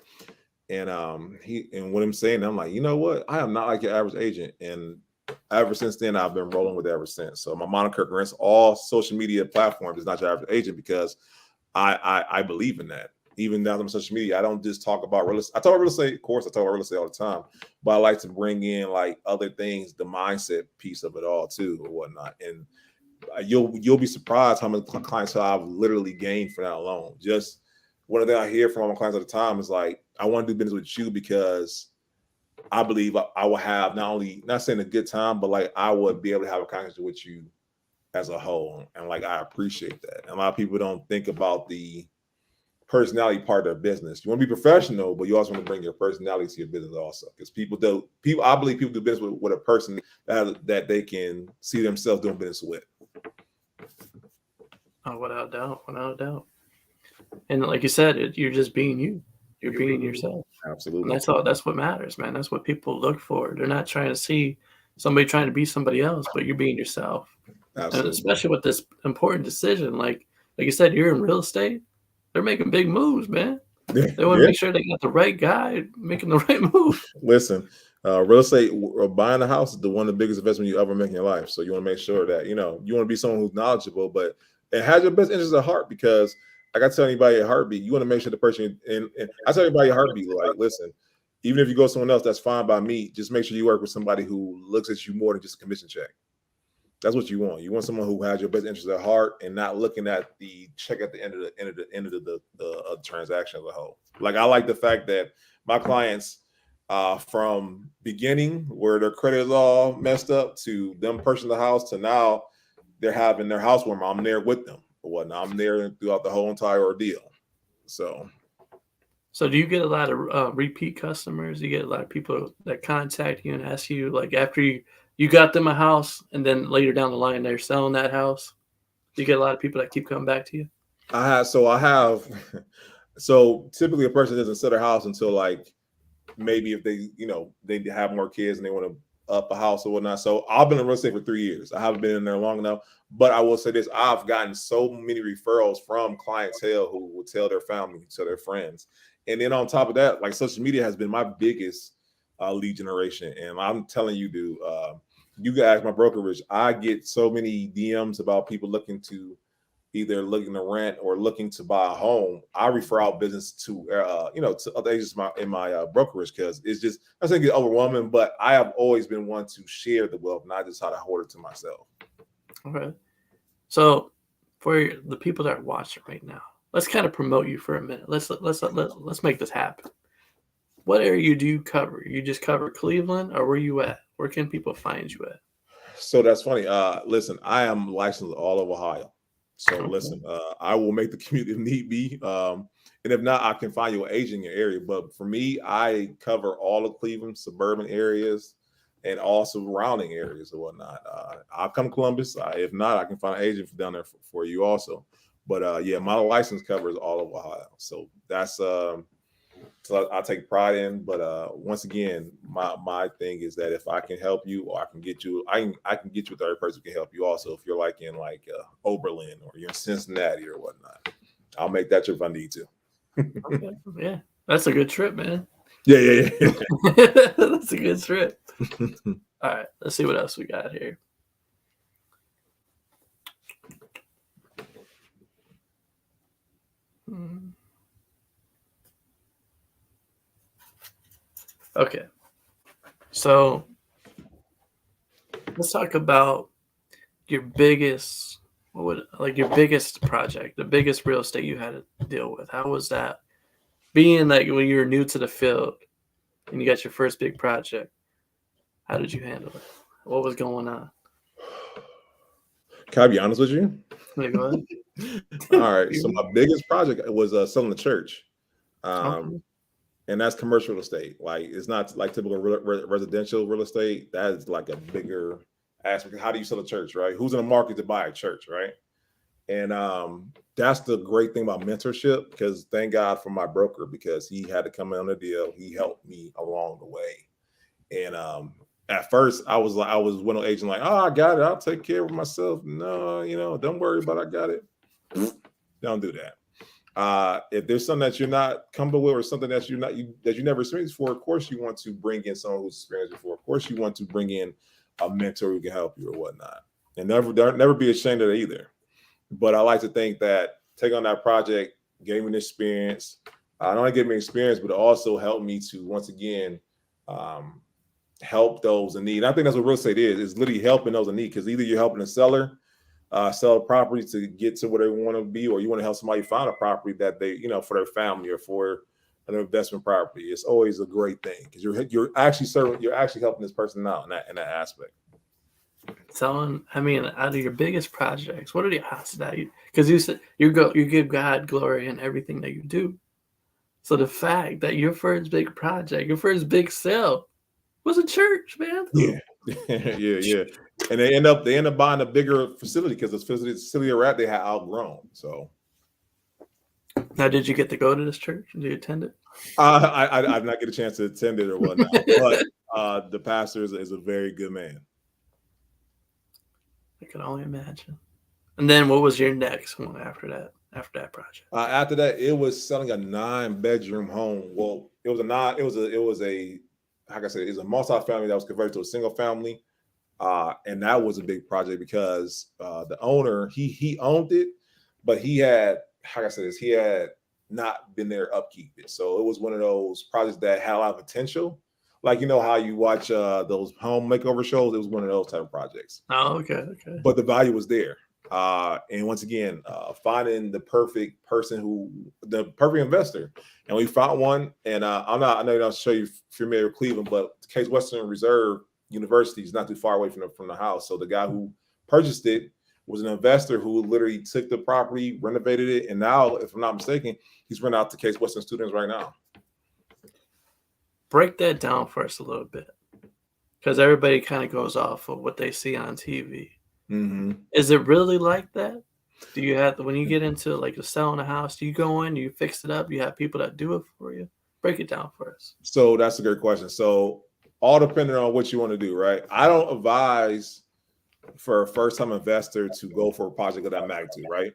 And what I'm saying, I'm like, you know what? I am not like your average agent, and ever since then, I've been rolling with it ever since. So my moniker against all social media platforms is not your average agent because I believe in that. Even now on social media, I don't just talk about real estate. I talk about real estate, of course, I talk about real estate all the time, but I like to bring in like other things, the mindset piece of it all too, or whatnot. And you'll be surprised how many clients I've literally gained for that alone. Just one of the things I hear from all my clients all the time is like, I want to do business with you because I believe I will have not saying a good time, but like I would be able to have a conversation with you as a whole. And like I appreciate that. And a lot of people don't think about the personality part of their business. You want to be professional, but you also want to bring your personality to your business also. Because I believe people do business with a person that they can see themselves doing business with. Oh, without doubt, without doubt. And like you said, you're just being you. You're being yourself. And Absolutely. that's what matters, man. That's what people look for. They're not trying to see somebody trying to be somebody else, but you're being yourself. And Absolutely. especially with this important decision, like you said, you're in real estate. They're making big moves, man. Yeah. They want to Yeah. make sure they got the right guy making the right move. Listen, Real estate, buying a house is one of the biggest investments you ever make in your life. So you want to make sure that you want to be someone who's knowledgeable, but it has your best interest at heart. Because like I tell anybody at Heartbeat, you want to make sure the person and I tell anybody at Heartbeat, like, listen, even if you go with someone else, that's fine by me. Just make sure you work with somebody who looks at you more than just a commission check. That's what you want. You want someone who has your best interest at heart and not looking at the check at the end of the transaction as a whole. Like, I like the fact that my clients, from beginning where their credit is all messed up to them purchasing the house to now they're having their housewarming. I'm there with them or whatnot. I'm there throughout the whole entire ordeal. So do you get a lot of repeat customers? You get a lot of people that contact you and ask you, like, after you got them a house and then later down the line they're selling that house? Do you get a lot of people that keep coming back to you? I have so typically a person doesn't sell their house until, like, maybe if they they have more kids and they want to up a house or whatnot. So I've been in real estate for 3 years. I haven't been in there long enough, but I will say this: I've gotten so many referrals from clientele who will tell their family, tell their friends, and then on top of that, like, social media has been my biggest lead generation. And I'm telling you, dude, you guys, my brokerage, I get so many DMs about people looking to either looking to rent or looking to buy a home. I refer out business to to other agents in my brokerage, because it's just, I think it's overwhelming. But I have always been one to share the wealth, not just how to hoard it to myself. Okay. So for the people that are watching right now, let's kind of promote you for a minute. Let's make this happen. What area do you cover? You just cover Cleveland, or where you at? Where can people find you at? So that's funny. Listen, I am licensed all over Ohio. So Okay. listen, I will make the commute if need be. And if not, I can find you an agent in your area. But for me, I cover all of Cleveland, suburban areas, and all surrounding areas or whatnot. I'll come to Columbus. If not, I can find an agent down there for you also. But yeah, my license covers all of Ohio. So that's so I take pride in. But once again, my thing is that if I can help you, or I can get you, I can get you a third person who can help you also. If you're like in like Oberlin, or you're in Cincinnati or whatnot, I'll make that trip if I need to. Okay. Yeah, that's a good trip, man. Yeah. That's a good trip. All right, let's see what else we got here. Okay, so let's talk about your biggest, your biggest project, the biggest real estate you had to deal with. How was that? Being like when you were new to the field and you got your first big project, how did you handle it? What was going on? Can I be honest with you? Yeah, go ahead. All right. So my biggest project was selling the church. Okay. And that's commercial real estate. Like, it's not like typical residential real estate. That is like a bigger aspect. How do you sell a church, right? Who's in the market to buy a church, right? And that's the great thing about mentorship, because thank God for my broker, because he had to come in on the deal. He helped me along the way. And at first I was one of the agents like, oh, I got it. I'll take care of myself. No, don't worry about it. I got it. Don't do that. If there's something that you're not comfortable with, or something that you never experienced before, of course you want to bring in someone who's experienced before. Of course you want to bring in a mentor who can help you or whatnot. And never be ashamed of it either. But I like to think that taking on that project gave me an experience. Not only gave me experience, but it also helped me to, once again, help those in need. And I think that's what real estate is literally helping those in need, because either you're helping a seller sell a property to get to where they want to be, or you want to help somebody find a property that they, for their family or for an investment property. It's always a great thing, because you're actually helping this person out in that aspect. Selling, out of your biggest projects, what are the odds that because you said you give God glory in everything that you do. So the fact that your first big project, your first big sale was a church, man. Yeah. yeah. And they end up buying a bigger facility, because the facility they're at, they had outgrown. So now, did you get to go to this church? Did you attend it? I did not get a chance to attend it or whatnot, but the pastor is a very good man. I can only imagine. And then what was your next one after that project? After that, it was selling a 9-bedroom home. Well, it was a like I said, it's a multi-family that was converted to a single family. And that was a big project because the owner, he owned it, but he had, like I said, he had not been there upkeep it. So it was one of those projects that had a lot of potential. Like, you know how you watch those home makeover shows? It was one of those type of projects. Oh, okay. But the value was there. And once again, finding the perfect person the perfect investor. And we found one. And I know you're not sure you're familiar with Cleveland, but Case Western Reserve University is not too far away from the house. So the guy who purchased it was an investor who literally took the property, renovated it, and now, if I'm not mistaken, he's renting out to Case Western students right now. Break that down for us a little bit, because everybody kind of goes off of what they see on TV. Mm-hmm. Is it really like that? Do you have when you get into like selling a house, do you go in, you fix it up, you have people that do it for you? Break it down for us. So that's a great question. So all depending on what you want to do, right? I don't advise for a first-time investor to go for a project of that magnitude, right?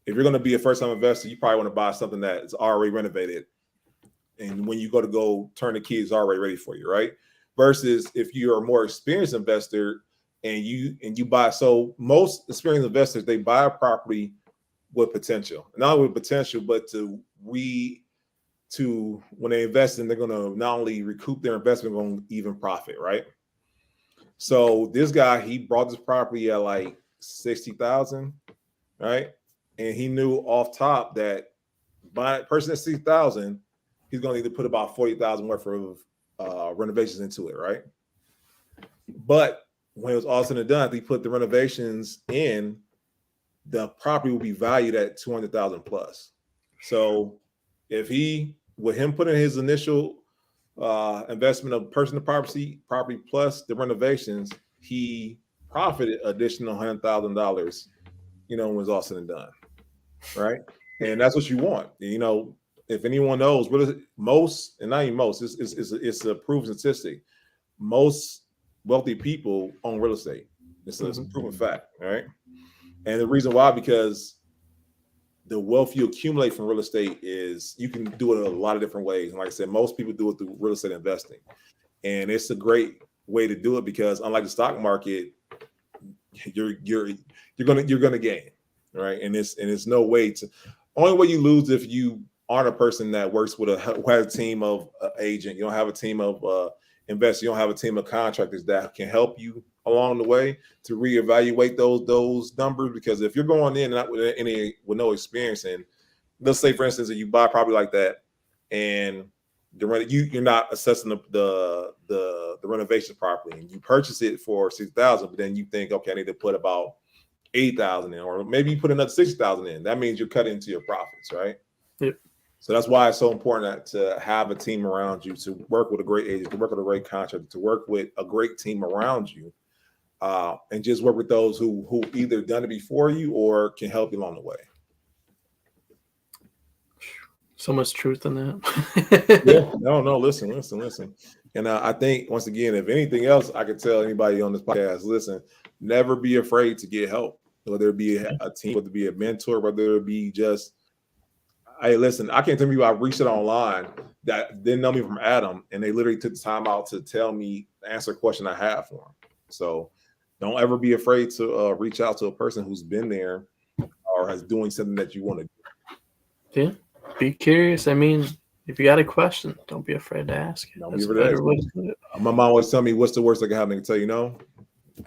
If you're going to be a first-time investor, you probably want to buy something that is already renovated, and when you go turn the key, it's already ready for you, right? Versus if you're a more experienced investor and you buy. So most experienced investors, they buy a property with potential, not with potential, but when they invest in, they're going to not only recoup their investment, going to even profit, right? So this guy, he bought this property at like 60,000, right? And he knew off top that buying a person at 60,000, he's going to need to put about 40,000 worth of renovations into it, right? But when it was all said and done, if he put the renovations in, the property will be valued at 200,000 plus. So if with him putting his initial investment of personal property plus the renovations, he profited additional $100,000, when it was all said and done, right? And that's what you want. If anyone knows, most, and not even most, it's a proven statistic. Most wealthy people own real estate. It's a proven fact, right? And the reason why, because the wealth you accumulate from real estate is, you can do it a lot of different ways. And like I said, most people do it through real estate investing. And it's a great way to do it because, unlike the stock market, you're gonna gain, right? And it's no way to. Only way you lose if you aren't a person that works with a team of agent. You don't have a team of investors. You don't have a team of contractors that can help you along the way to reevaluate those numbers. Because if you're going in and not with no experience, and let's say, for instance, that you buy a property like that, and you're not assessing the renovation properly, and you purchase it for 6,000, but then you think, okay, I need to put about 8,000 in, or maybe you put another 60,000 in. That means you're cutting into your profits, right? Yep. So that's why it's so important to have a team around you, to work with a great agent, to work with a great contractor, to work with a great team around you, and just work with those who either done it before you or can help you along the way. So much truth in that. Yeah, no, listen. And I think, once again, if anything else, I could tell anybody on this podcast, listen, never be afraid to get help, whether it be a team, whether it be a mentor, whether it be just, hey, listen, I can't tell you, I reached it online that didn't know me from Adam, and they literally took the time out to tell me, answer a question I had for them. So don't ever be afraid to reach out to a person who's been there or is doing something that you want to do. Yeah, be curious. I mean, if you got a question, don't be afraid to ask it. That's a better way to put it. My mom always tell me, what's the worst that can happen? I can tell you no.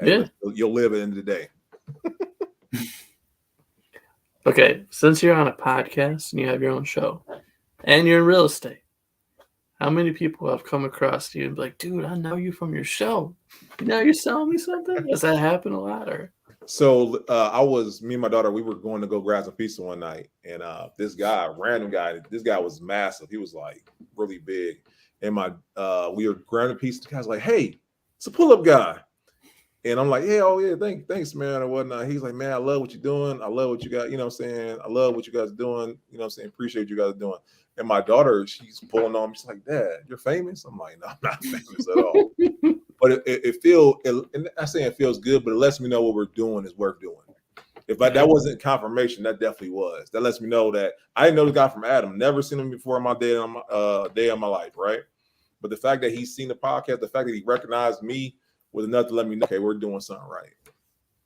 Hey, yeah. You'll live at the end of the day. Okay, since you're on a podcast and you have your own show and you're in real estate, how many people have come across you and be like, dude, I know you from your show. You're selling me something? Does that happen a lot? Or? So me and my daughter, we were going to go grab some pizza one night, and this guy, random guy, this guy was massive. He was like really big. And we were grabbing pizza. The guy's like, hey, it's a pull-up guy. And I'm like, yeah, oh yeah, thanks, man, or whatnot. He's like, man, I love what you're doing. I love what you got, I'm saying? I love what you guys are doing, I'm saying? Appreciate what you guys are doing. And my daughter, she's pulling on me. She's like, Dad, you're famous? I'm like, no, I'm not famous at all. But and I'm saying it feels good, but it lets me know what we're doing is worth doing. If that wasn't confirmation, that definitely was. That lets me know that I didn't know the guy from Adam. Never seen him before in my day of my life, right? But the fact that he's seen the podcast, the fact that he recognized me was enough to let me know, okay, we're doing something right.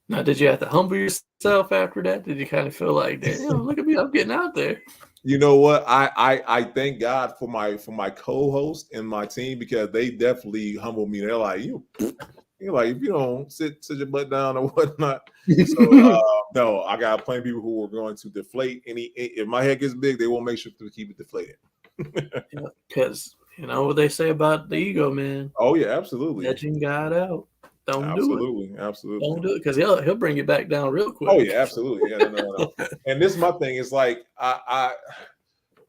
Now, did you have to humble yourself after that? Did you kind of feel like, damn, look at me, I'm getting out there? You know what? I thank God for my co-host and my team, because they definitely humbled me. They're like, you're like, if you don't sit your butt down or whatnot. So no, I got plenty of people who are going to deflate any. If my head gets big, they will make sure to keep it deflated. Because you know what they say about the ego, man. Oh yeah, absolutely. Edging God out. Don't do it. Absolutely. Don't do it, because he'll bring you back down real quick. Oh yeah, absolutely. Yeah, no. And this is my thing. It's like I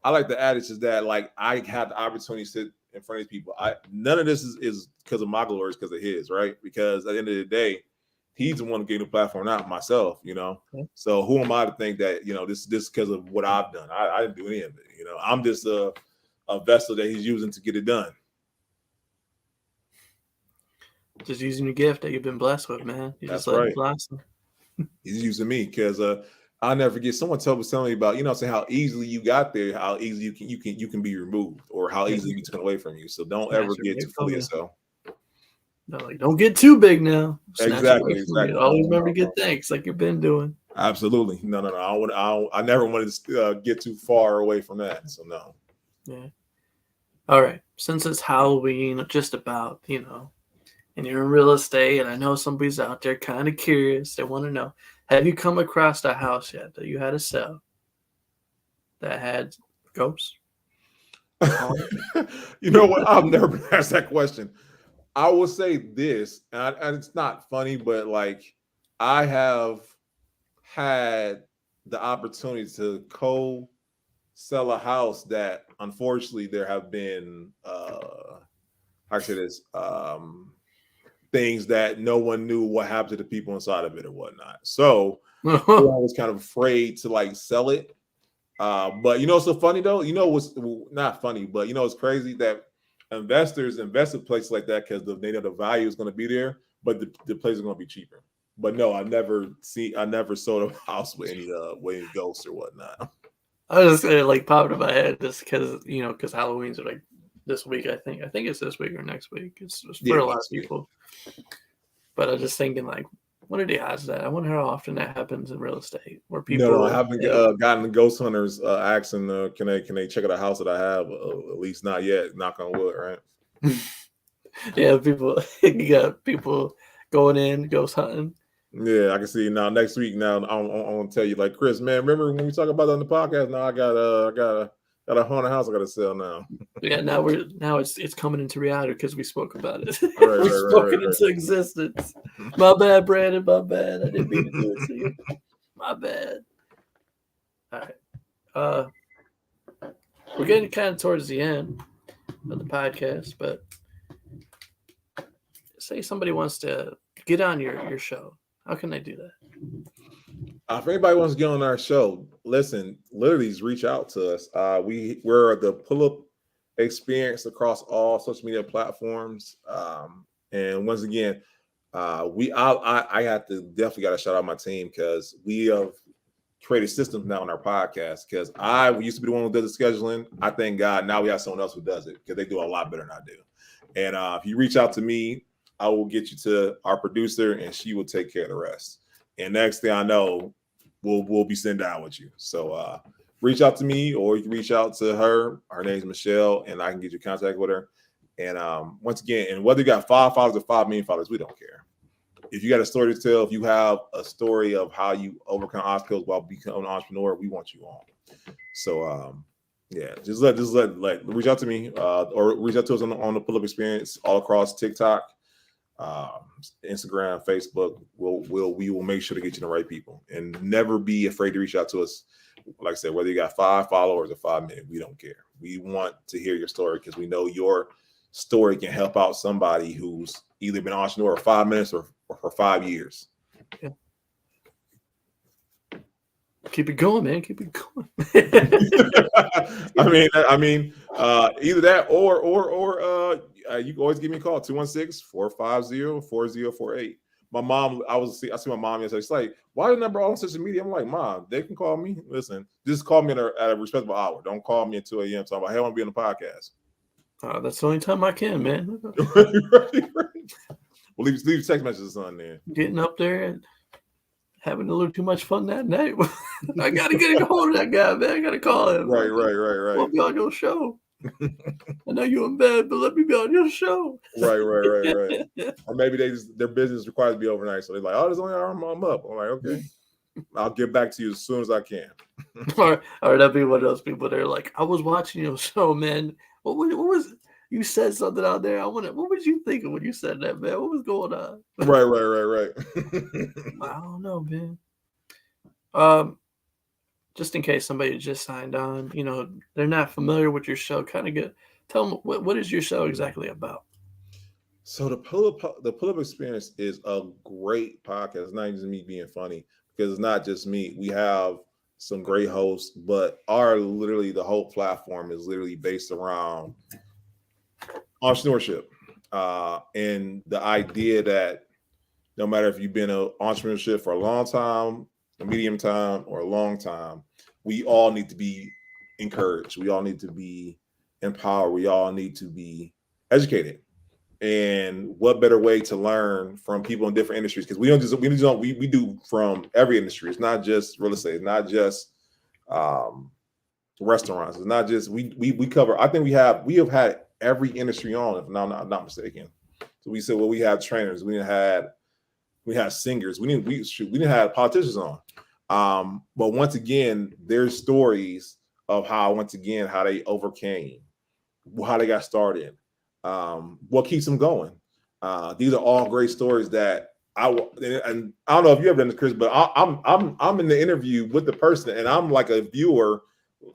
like the adage is that, like, I had the opportunity to sit in front of these people. None of this is because of my glory, it's because of his, right? Because at the end of the day, he's the one who gave the platform, not myself, you know. Okay. So who am I to think that, you know, this because of what I've done? I didn't do any of it, you know. I'm just a vessel that he's using to get it done. Just using your gift that you've been blessed with, man. You That's just let right. it blossom. He's using me, because I'll never forget, someone told me about, you know, saying how easily you got there, how easily you can be removed, or how easily be taken away from you. So don't ever get too full of yourself. No, like, don't get too big now. Exactly. Always remember to get thanks, like you've been doing. Absolutely. No. I never wanted to get too far away from that. So no. Yeah. All right. Since it's Halloween, just about, you know, and you're in real estate, and I know somebody's out there kind of curious. They want to know, have you come across a house yet that you had to sell that had ghosts? You know what? I've never been asked that question. I will say this, and it's not funny, but like, I have had the opportunity to sell a house that, unfortunately, there have been how I say this, things that no one knew what happened to the people inside of it or whatnot. So I was kind of afraid to like sell it. But you know what's so funny though? You know what's not funny, but you know it's crazy that investors invest in places like that because they know the value is going to be there, but the place is going to be cheaper. But no, I never sold a house with any ghosts or whatnot. I was just like popped in my head just because, you know, because Halloween's are like this week. I think it's this week or next week. It's for a lot of people. But I was just thinking, like, what are the odds of that? I wonder how often that happens in real estate, where people. No, I haven't gotten the ghost hunters asking, can they check out a house that I have? At least not yet. Knock on wood, right? Yeah, you got people going in ghost hunting. Yeah, I can see now. Next week, now I'm gonna tell you, like, Chris, man, remember when we talk about that on the podcast? Now I got a haunted house I got to sell now. Yeah, now it's coming into reality because we spoke about it. Right, we spoke it into existence. My bad, Brandon. My bad. I didn't mean to do it to you. My bad. All right. We're getting kind of towards the end of the podcast, but say somebody wants to get on your show. How can they do that? If anybody wants to get on our show, listen, literally just reach out to us. We're the pull-up experience across all social media platforms. And once again, I have to definitely got to shout out my team, because we have created systems now on our podcast, because I used to be the one who does the scheduling. I thank God now we have someone else who does it, because they do a lot better than I do. And if you reach out to me, I will get you to our producer, and she will take care of the rest. And next thing I know, we'll be sitting down with you. So reach out to me, or you can reach out to her. Her name's Michelle, and I can get you contact with her. And once again, and whether you got 5 followers or 5 million followers, we don't care. If you got a story to tell, if you have a story of how you overcome obstacles while becoming an entrepreneur, we want you on. So yeah, just reach out to me, or reach out to us on the pull-up experience all across TikTok, Instagram, Facebook. We will make sure to get you the right people, and never be afraid to reach out to us. Like I said, whether you got 5 followers or 5 million, we don't care. We want to hear your story, because we know your story can help out somebody who's either been an entrepreneur for 5 minutes or for 5 years. Yeah. Keep it going, man. Keep it going. I mean, either that or you can always give me a call, 216-450-4048. My mom, I see my mom yesterday. She's like, why the number all on social media? I'm like, Mom, they can call me. Listen, just call me at a respectable hour. Don't call me at 2 a.m. talking about, hey, I want to be on the podcast. That's the only time I can, man. Right. Well, leave text messages on there. Getting up there and having a little too much fun that night. I gotta get a hold of that guy, man. I gotta call him. Right. I'll be on your show. I know you're in bed, but let me be on your show. Right. Or maybe their business requires to be overnight, so they're like, "Oh, there's only hour I'm up." I'm like, "Okay, I'll get back to you as soon as I can." or that'd be one of those people that are like, I was watching your show, man. What was you said something out there? What was you thinking when you said that, man? What was going on? Right. I don't know, man. Um, just in case somebody just signed on, they're not familiar with your show, kind of tell them what is your show exactly about? So the pull up experience is a great podcast. It's not just me being funny because it's not just me. We have some great hosts, but literally the whole platform is literally based around entrepreneurship and the idea that no matter if you've been in entrepreneurship for a long time, a medium time, or a long time, we all need to be encouraged. We all need to be empowered. We all need to be educated. And what better way to learn from people in different industries? Because we do from every industry. It's not just real estate. It's not just restaurants. It's not just we cover. I think we have had every industry on, if I'm not mistaken. So we said, well, we have trainers. We had singers. We didn't have politicians on. But once again, there's stories of how they overcame, how they got started, what keeps them going. These are all great stories that I don't know if you ever done this, Chris, but I'm in the interview with the person, and I'm like a viewer,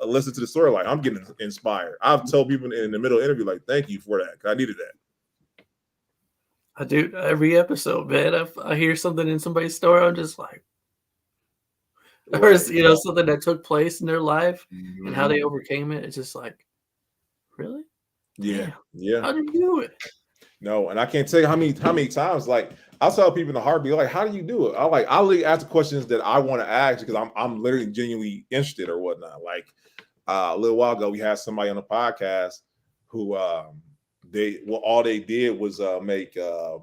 listen to the story, like I'm getting inspired. I've told people in the middle of the interview, like, thank you for that, 'cause I needed that. I do every episode, man. I hear something in somebody's story, I'm just like, or something that took place in their life and how they overcame it. It's just like, really? Yeah. Damn. Yeah. How did you do it? No, and I can't tell you how many times. Like, I'll tell people in the heartbeat, like, how do you do it? I'll literally ask the questions that I want to ask because I'm literally genuinely interested or whatnot. Like a little while ago, we had somebody on the podcast who all they did was make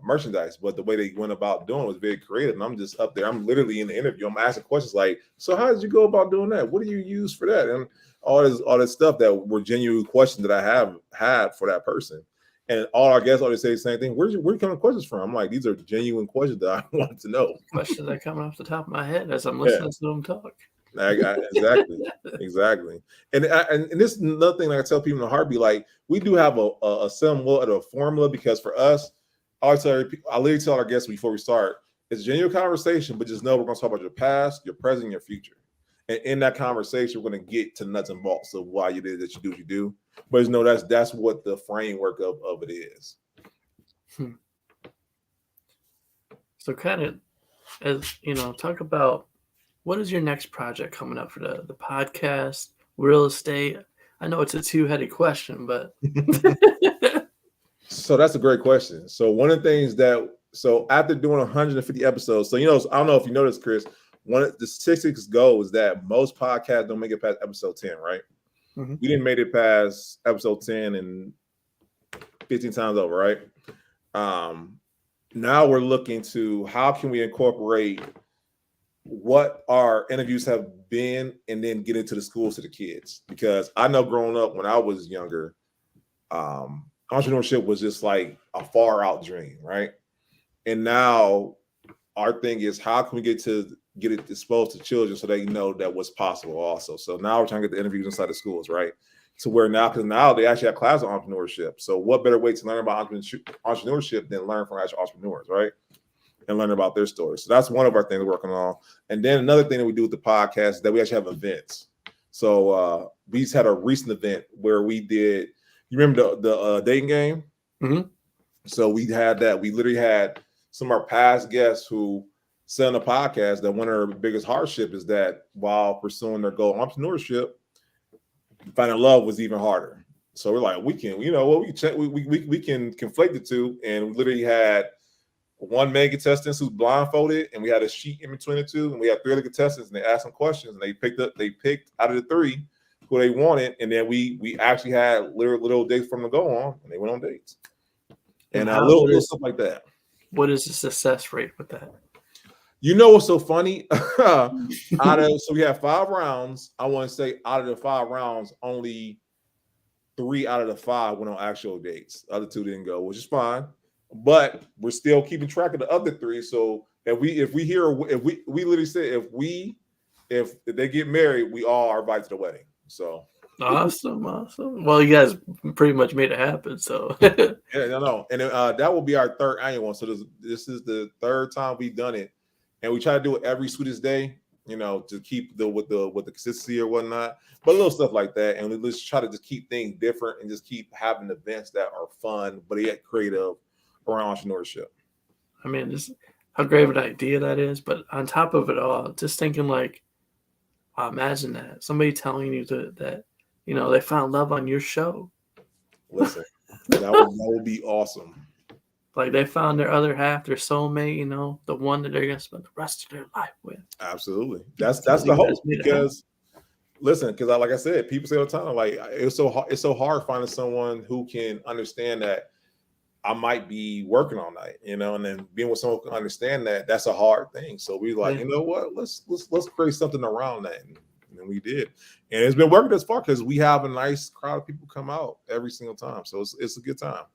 merchandise, but the way they went about doing it was very creative. And I'm just up there. I'm literally in the interview. I'm asking questions like, so how did you go about doing that? What do you use for that? And all this stuff that were genuine questions that I have had for that person. And all our guests always say the same thing. Where you coming questions from? I'm like, these are genuine questions that I want to know. Questions that come off the top of my head as I'm listening to them talk. Exactly. And this is another thing, like I tell people in the heartbeat, like we do have a somewhat of a formula, because for us, I literally tell our guests before we start, it's a genuine conversation, but just know we're going to talk about your past, your present, your future. And in that conversation, we're going to get to nuts and bolts of why you did that you do what you do. But just know that's what the framework of it is. So kind of, as talk about, what is your next project coming up for the podcast, real estate? I know it's a two-headed question, but So that's a great question. So one of the things after doing 150 episodes, so I don't know if you noticed, Chris, one of the statistics go is that most podcasts don't make it past episode 10, right? Mm-hmm. We didn't make it past episode 10 and 15 times over, right? Now we're looking to how can we incorporate what our interviews have been and then get into the schools to the kids. Because I know growing up when I was younger, entrepreneurship was just like a far out dream, right? And now our thing is how can we get it exposed to children so they know that what's possible also. So now we're trying to get the interviews inside the schools, right? So because now they actually have classes on entrepreneurship. So what better way to learn about entrepreneurship than learn from actual entrepreneurs, right? And learn about their stories. So that's one of our things we're working on. And then another thing that we do with the podcast is that we actually have events. So we just had a recent event where we did, you remember the dating game? Mm-hmm. So we had that. We literally had some of our past guests who said on the podcast that one of their biggest hardship is that while pursuing their goal of entrepreneurship, finding love was even harder. So we're like, we can conflate the two. And we literally had one main contestant who's blindfolded, and we had a sheet in between the two, and we had three other contestants, and they asked them questions, and they picked out of the three who they wanted, and then we actually had little dates for them to go on, and they went on dates, and little stuff like that. What is the success rate with that? You know what's so funny? So we have 5 rounds. I want to say out of the 5 rounds, only 3 out of the 5 went on actual dates. The other 2 didn't go, which is fine. But we're still keeping track of the other 3. So if we literally said if they get married, we all are invited to the wedding. So awesome. Well, you guys pretty much made it happen. So yeah, no, and that will be our 3rd annual one. So this is the 3rd time we've done it, and we try to do it every Sweetest Day, to keep with the consistency or whatnot, but little stuff like that, and let's try to just keep things different and just keep having events that are fun but yet creative around entrepreneurship. I mean, just how great of an idea that is, but on top of it all, just thinking like, imagine that somebody telling you that they found love on your show. Listen, that would be awesome. Like they found their other half, their soulmate, the one that they're gonna spend the rest of their life with. Absolutely, that's the hope. Because listen, because like I said, people say all the time, like it's so hard finding someone who can understand that I might be working all night, and then being with someone who can understand that that's a hard thing. So we like, you know what, let's create something around that, and we did, and it's been working thus far because we have a nice crowd of people come out every single time. So it's a good time.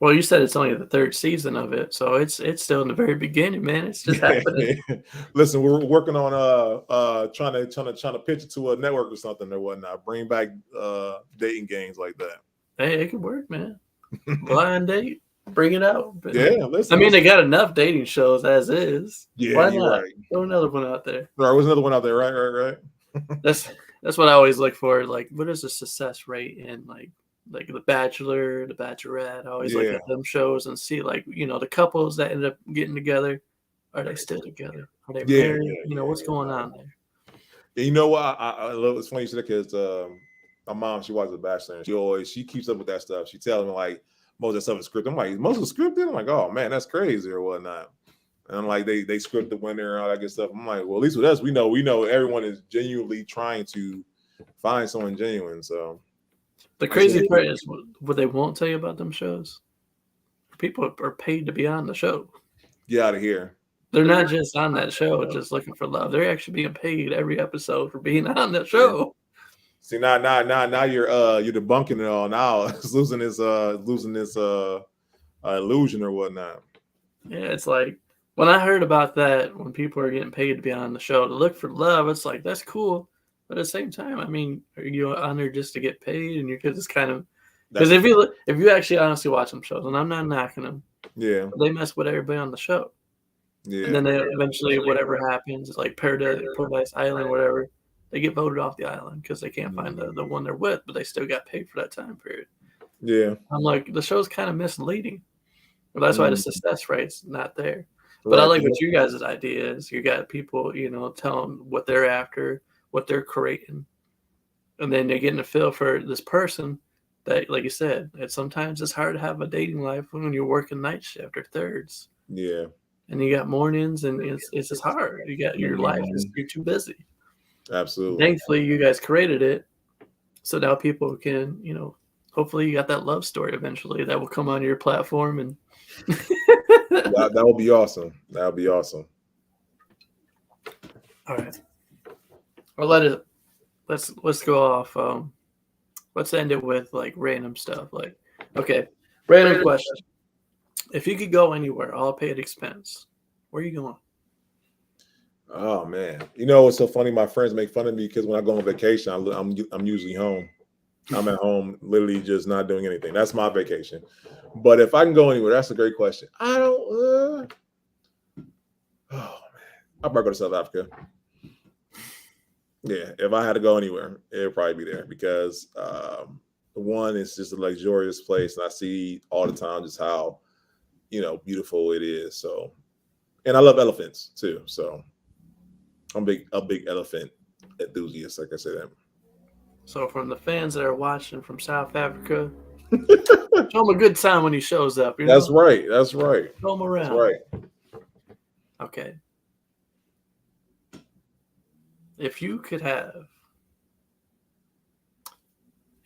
Well, you said it's only the 3rd season of it, so it's still in the very beginning, man. It's just happening. Listen, we're working on trying to pitch it to a network or something or whatnot. Bring back dating games like that. Hey, it could work, man. Blind date, bring it out. Yeah, listen. I mean, they got enough dating shows as is. Yeah, why you're not? Right. Throw another one out there. There was another one out there, right. That's what I always look for. Like, what is the success rate in like The Bachelor, The Bachelorette? I always look at them shows and see the couples that end up getting together. Are they still together? Are they married? What's going on there? And you know what? I love it's funny because my mom, she watches The Bachelor, and she keeps up with that stuff. She tells me like most of the stuff is scripted. I'm like, most of the scripted? I'm like, oh man, that's crazy or whatnot. And I'm like, they script the winner and all that good stuff. I'm like, well, at least with us, we know everyone is genuinely trying to find someone genuine. So the crazy part is what they won't tell you about them shows. People are paid to be on the show. Get out of here. They're not just on that show just looking for love. They're actually being paid every episode for being on that show. See, now you're debunking it all. Now it's losing this illusion or whatnot. Yeah, it's like when I heard about that, when people are getting paid to be on the show to look for love, it's like that's cool. But at the same time, I mean, are you on there just to get paid? And you're just kind of because if you actually honestly watch them shows, and I'm not knocking them, they mess with everybody on the show. Yeah, and then they eventually, whatever happens, it's like Paradise Island, whatever, they get voted off the island because they can't find the one they're with, but they still got paid for that time period. Yeah, I'm like, the show's kind of misleading. Well, that's why the success rate's not there. But I like what you guys' idea is. You got people, tell them what they're after, what they're creating, and then they're getting a feel for this person that, like you said, sometimes it's hard to have a dating life when you're working night shift or thirds. Yeah. And you got mornings, and it's just hard. You got your life, you're too busy. Absolutely. Thankfully, you guys created it, so now people can, hopefully you got that love story eventually that will come on your platform, and that will be awesome. That would be awesome. All right. Well, let's go off. Let's end it with like random stuff. Like, okay, random question. If you could go anywhere, all paid expense, where are you going? Oh man, what's so funny? My friends make fun of me because when I go on vacation, I'm usually home. I'm at home, literally just not doing anything. That's my vacation. But if I can go anywhere, that's a great question. I don't. Oh man, I'd probably go to South Africa. Yeah, if I had to go anywhere, it would probably be there because one, it's just a luxurious place, and I see all the time just how beautiful it is. So, and I love elephants too. So, I'm a big elephant enthusiast, like I said. So, from the fans that are watching from South Africa, show him a good time when he shows up. That's right. That's right. Show him around. That's right. Okay. If you could have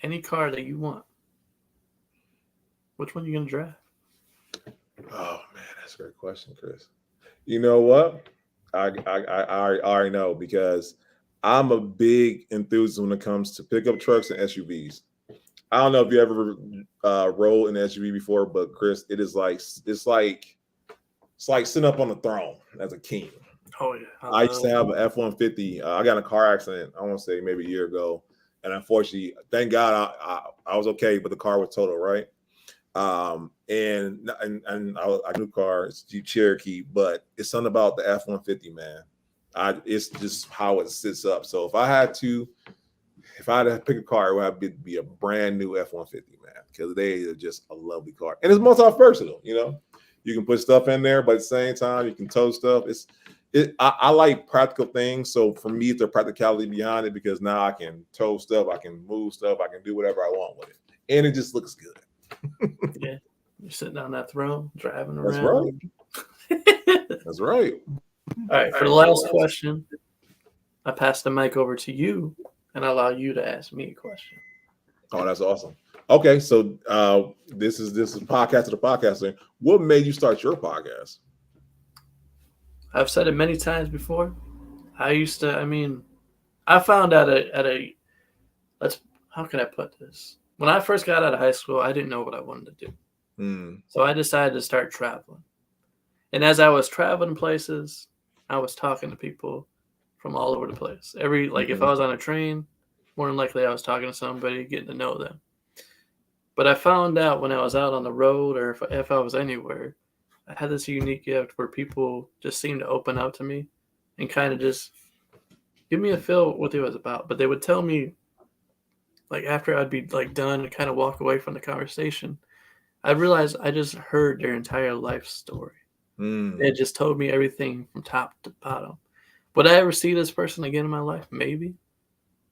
any car that you want, which one are you gonna drive? Oh man, that's a great question, Chris. You know what? I already know because I'm a big enthusiast when it comes to pickup trucks and SUVs. I don't know if you ever rode in an SUV before, but Chris, it's like sitting up on the throne as a king. Oh yeah, I used to have an F-150. I got in a car accident. I want to say maybe a year ago, and unfortunately, thank God I was okay, but the car was total, right? I new car, it's Jeep Cherokee, but it's something about the F-150, man. It's just how it sits up. So if I had to pick a car, it would have to be a brand new F-150, man, because they are just a lovely car, and it's multi-versatile. You can put stuff in there, but at the same time, you can tow stuff. I like practical things, so for me, it's the practicality behind it because now I can tow stuff, I can move stuff, I can do whatever I want with it, and it just looks good. Yeah, you're sitting on that throne, driving That's around. right. That's right. All right, for the last question, I pass the mic over to you and allow you to ask me a question. Oh, that's awesome. Okay, so this is podcast to the podcaster. What made you start your podcast? I've said it many times before. I found out let's, how can I put this? When I first got out of high school, I didn't know what I wanted to do. So I decided to start traveling. And as I was traveling places, I was talking to people from all over the place. If I was on a train, more than likely I was talking to somebody, getting to know them. But I found out when I was out on the road or if I was anywhere, I had this unique gift where people just seemed to open up to me and kind of just give me a feel what it was about. But they would tell me, like after I'd be like done and kind of walk away from the conversation, I realized I just heard their entire life story. They just told me everything from top to bottom. Would I ever see this person again in my life? Maybe.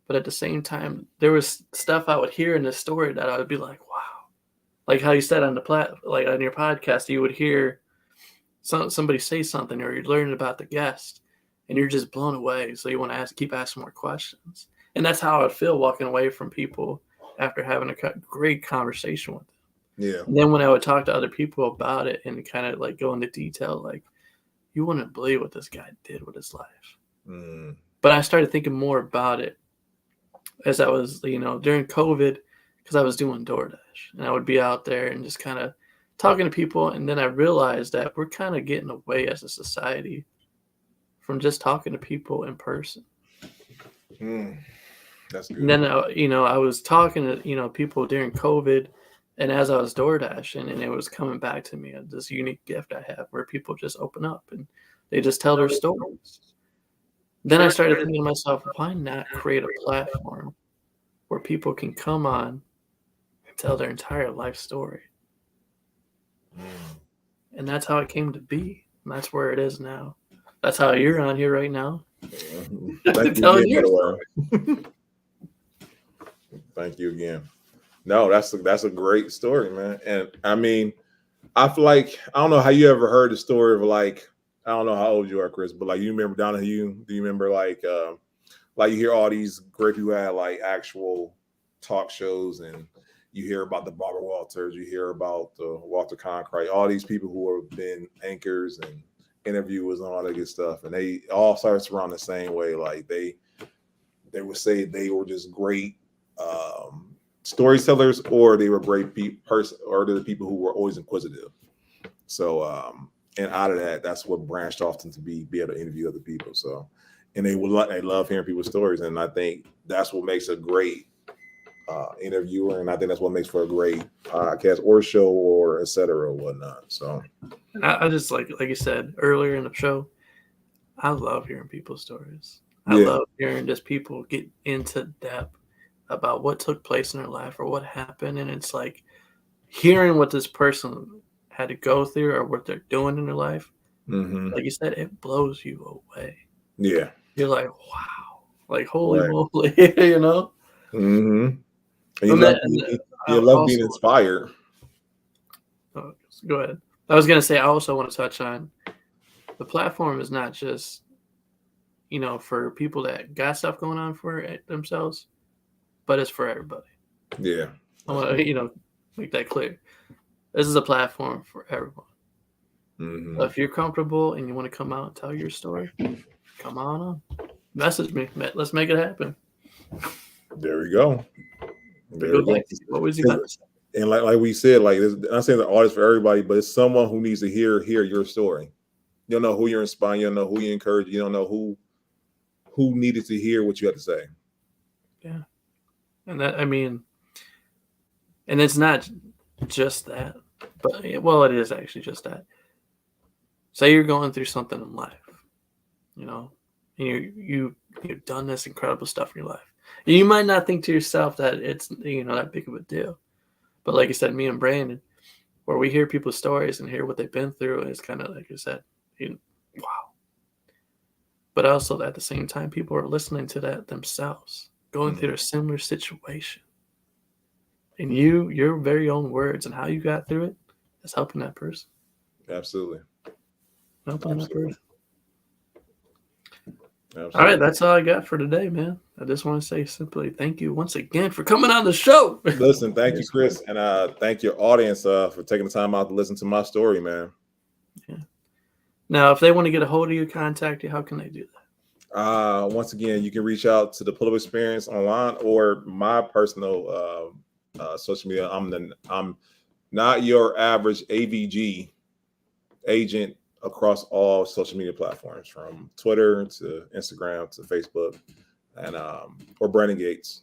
But at the same time, there was stuff I would hear in this story that I would be like, wow. Like how you said on like on your podcast, you would hear somebody say something or you're learning about the guest and you're just blown away. So you want to keep asking more questions. And that's how I would feel walking away from people after having a great conversation with them. Yeah. And then when I would talk to other people about it and kind of like go into detail, like you wouldn't believe what this guy did with his life. But I started thinking more about it as I was, during COVID, because I was doing DoorDash and I would be out there and just kind of talking to people. And then I realized that we're kind of getting away as a society from just talking to people in person. That's good. And then, I was talking to, people during COVID. And as I was door dashing, and it was coming back to me, this unique gift I have where people just open up and they just tell their stories. Then I started thinking to myself, why not create a platform where people can come on and tell their entire life story? And that's how it came to be. And that's where it is now. That's how you're on here right now. Thank you again, by the way. Thank you again. No, that's a great story, man. And I mean, I feel like I don't know how you ever heard the story of like I don't know how old you are, Chris, but like you remember Donahue? Do you remember like you hear all these great people had like actual talk shows and you hear about the Barbara Walters, you hear about the Walter Cronkite, all these people who have been anchors and interviewers and all that good stuff, and they all started around the same way. Like they would say they were just great storytellers, or they were great or they're the people who were always inquisitive. So and out of that, that's what branched off into be able to interview other people. So and they love hearing people's stories, and I think that's what makes a great interviewer, and I think that's what makes for a great podcast or show or etc. or whatnot. So I just like you said earlier in the show, I love hearing people's stories. I love hearing just people get into depth about what took place in their life or what happened, and it's like hearing what this person had to go through or what they're doing in their life. Like you said, it blows you away. Yeah, you're like, wow, like holy moly, you know. And you love being inspired. Go ahead. I was gonna say I also want to touch on the platform is not just for people that got stuff going on for themselves, but it's for everybody. Yeah. I want to, make that clear. This is a platform for everyone. Mm-hmm. So if you're comfortable and you want to come out and tell your story, come on. Message me. Let's make it happen. There we go. But go back. What was you about to say? And like we said, like I'm not saying the artist for everybody, but it's someone who needs to hear your story. You don't know who you're inspiring. You don't know who you encourage. You don't know who needed to hear what you had to say. Yeah, and and it's not just that, but well, it is actually just that. Say you're going through something in life, and you've done this incredible stuff in your life. And you might not think to yourself that it's that big of a deal, but like I said, me and Brandon, where we hear people's stories and hear what they've been through, it's kind of like you said, wow. But also at the same time, people are listening to that themselves, going through a similar situation. And your very own words and how you got through it is helping that person. Absolutely. Helping that person. Absolutely. All right, that's all I got for today, man. I just want to say simply thank you once again for coming on the show. Listen, thank you, Chris, and thank your audience for taking the time out to listen to my story, man. Yeah. Now, if they want to get a hold of you, contact you, how can they do that? Once again, you can reach out to the Pull-Up Experience online or my personal social media. I'm not your average AVG agent across all social media platforms, from Twitter to Instagram to Facebook, and or Brandon Gates.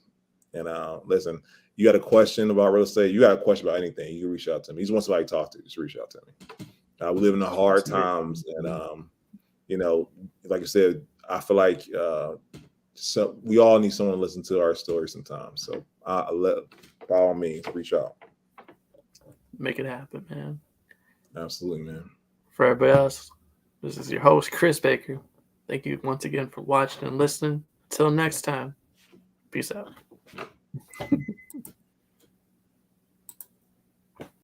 And listen, you got a question about real estate, you got a question about anything, you can reach out to me. You just want somebody to talk to, just reach out to me. We live in the hard times, and like I said, I feel like so we all need someone to listen to our story sometimes. So by all means, reach out. Make it happen, man. Absolutely, man. For everybody else, this is your host, Chris Baker. Thank you once again for watching and listening. Until next time, peace out.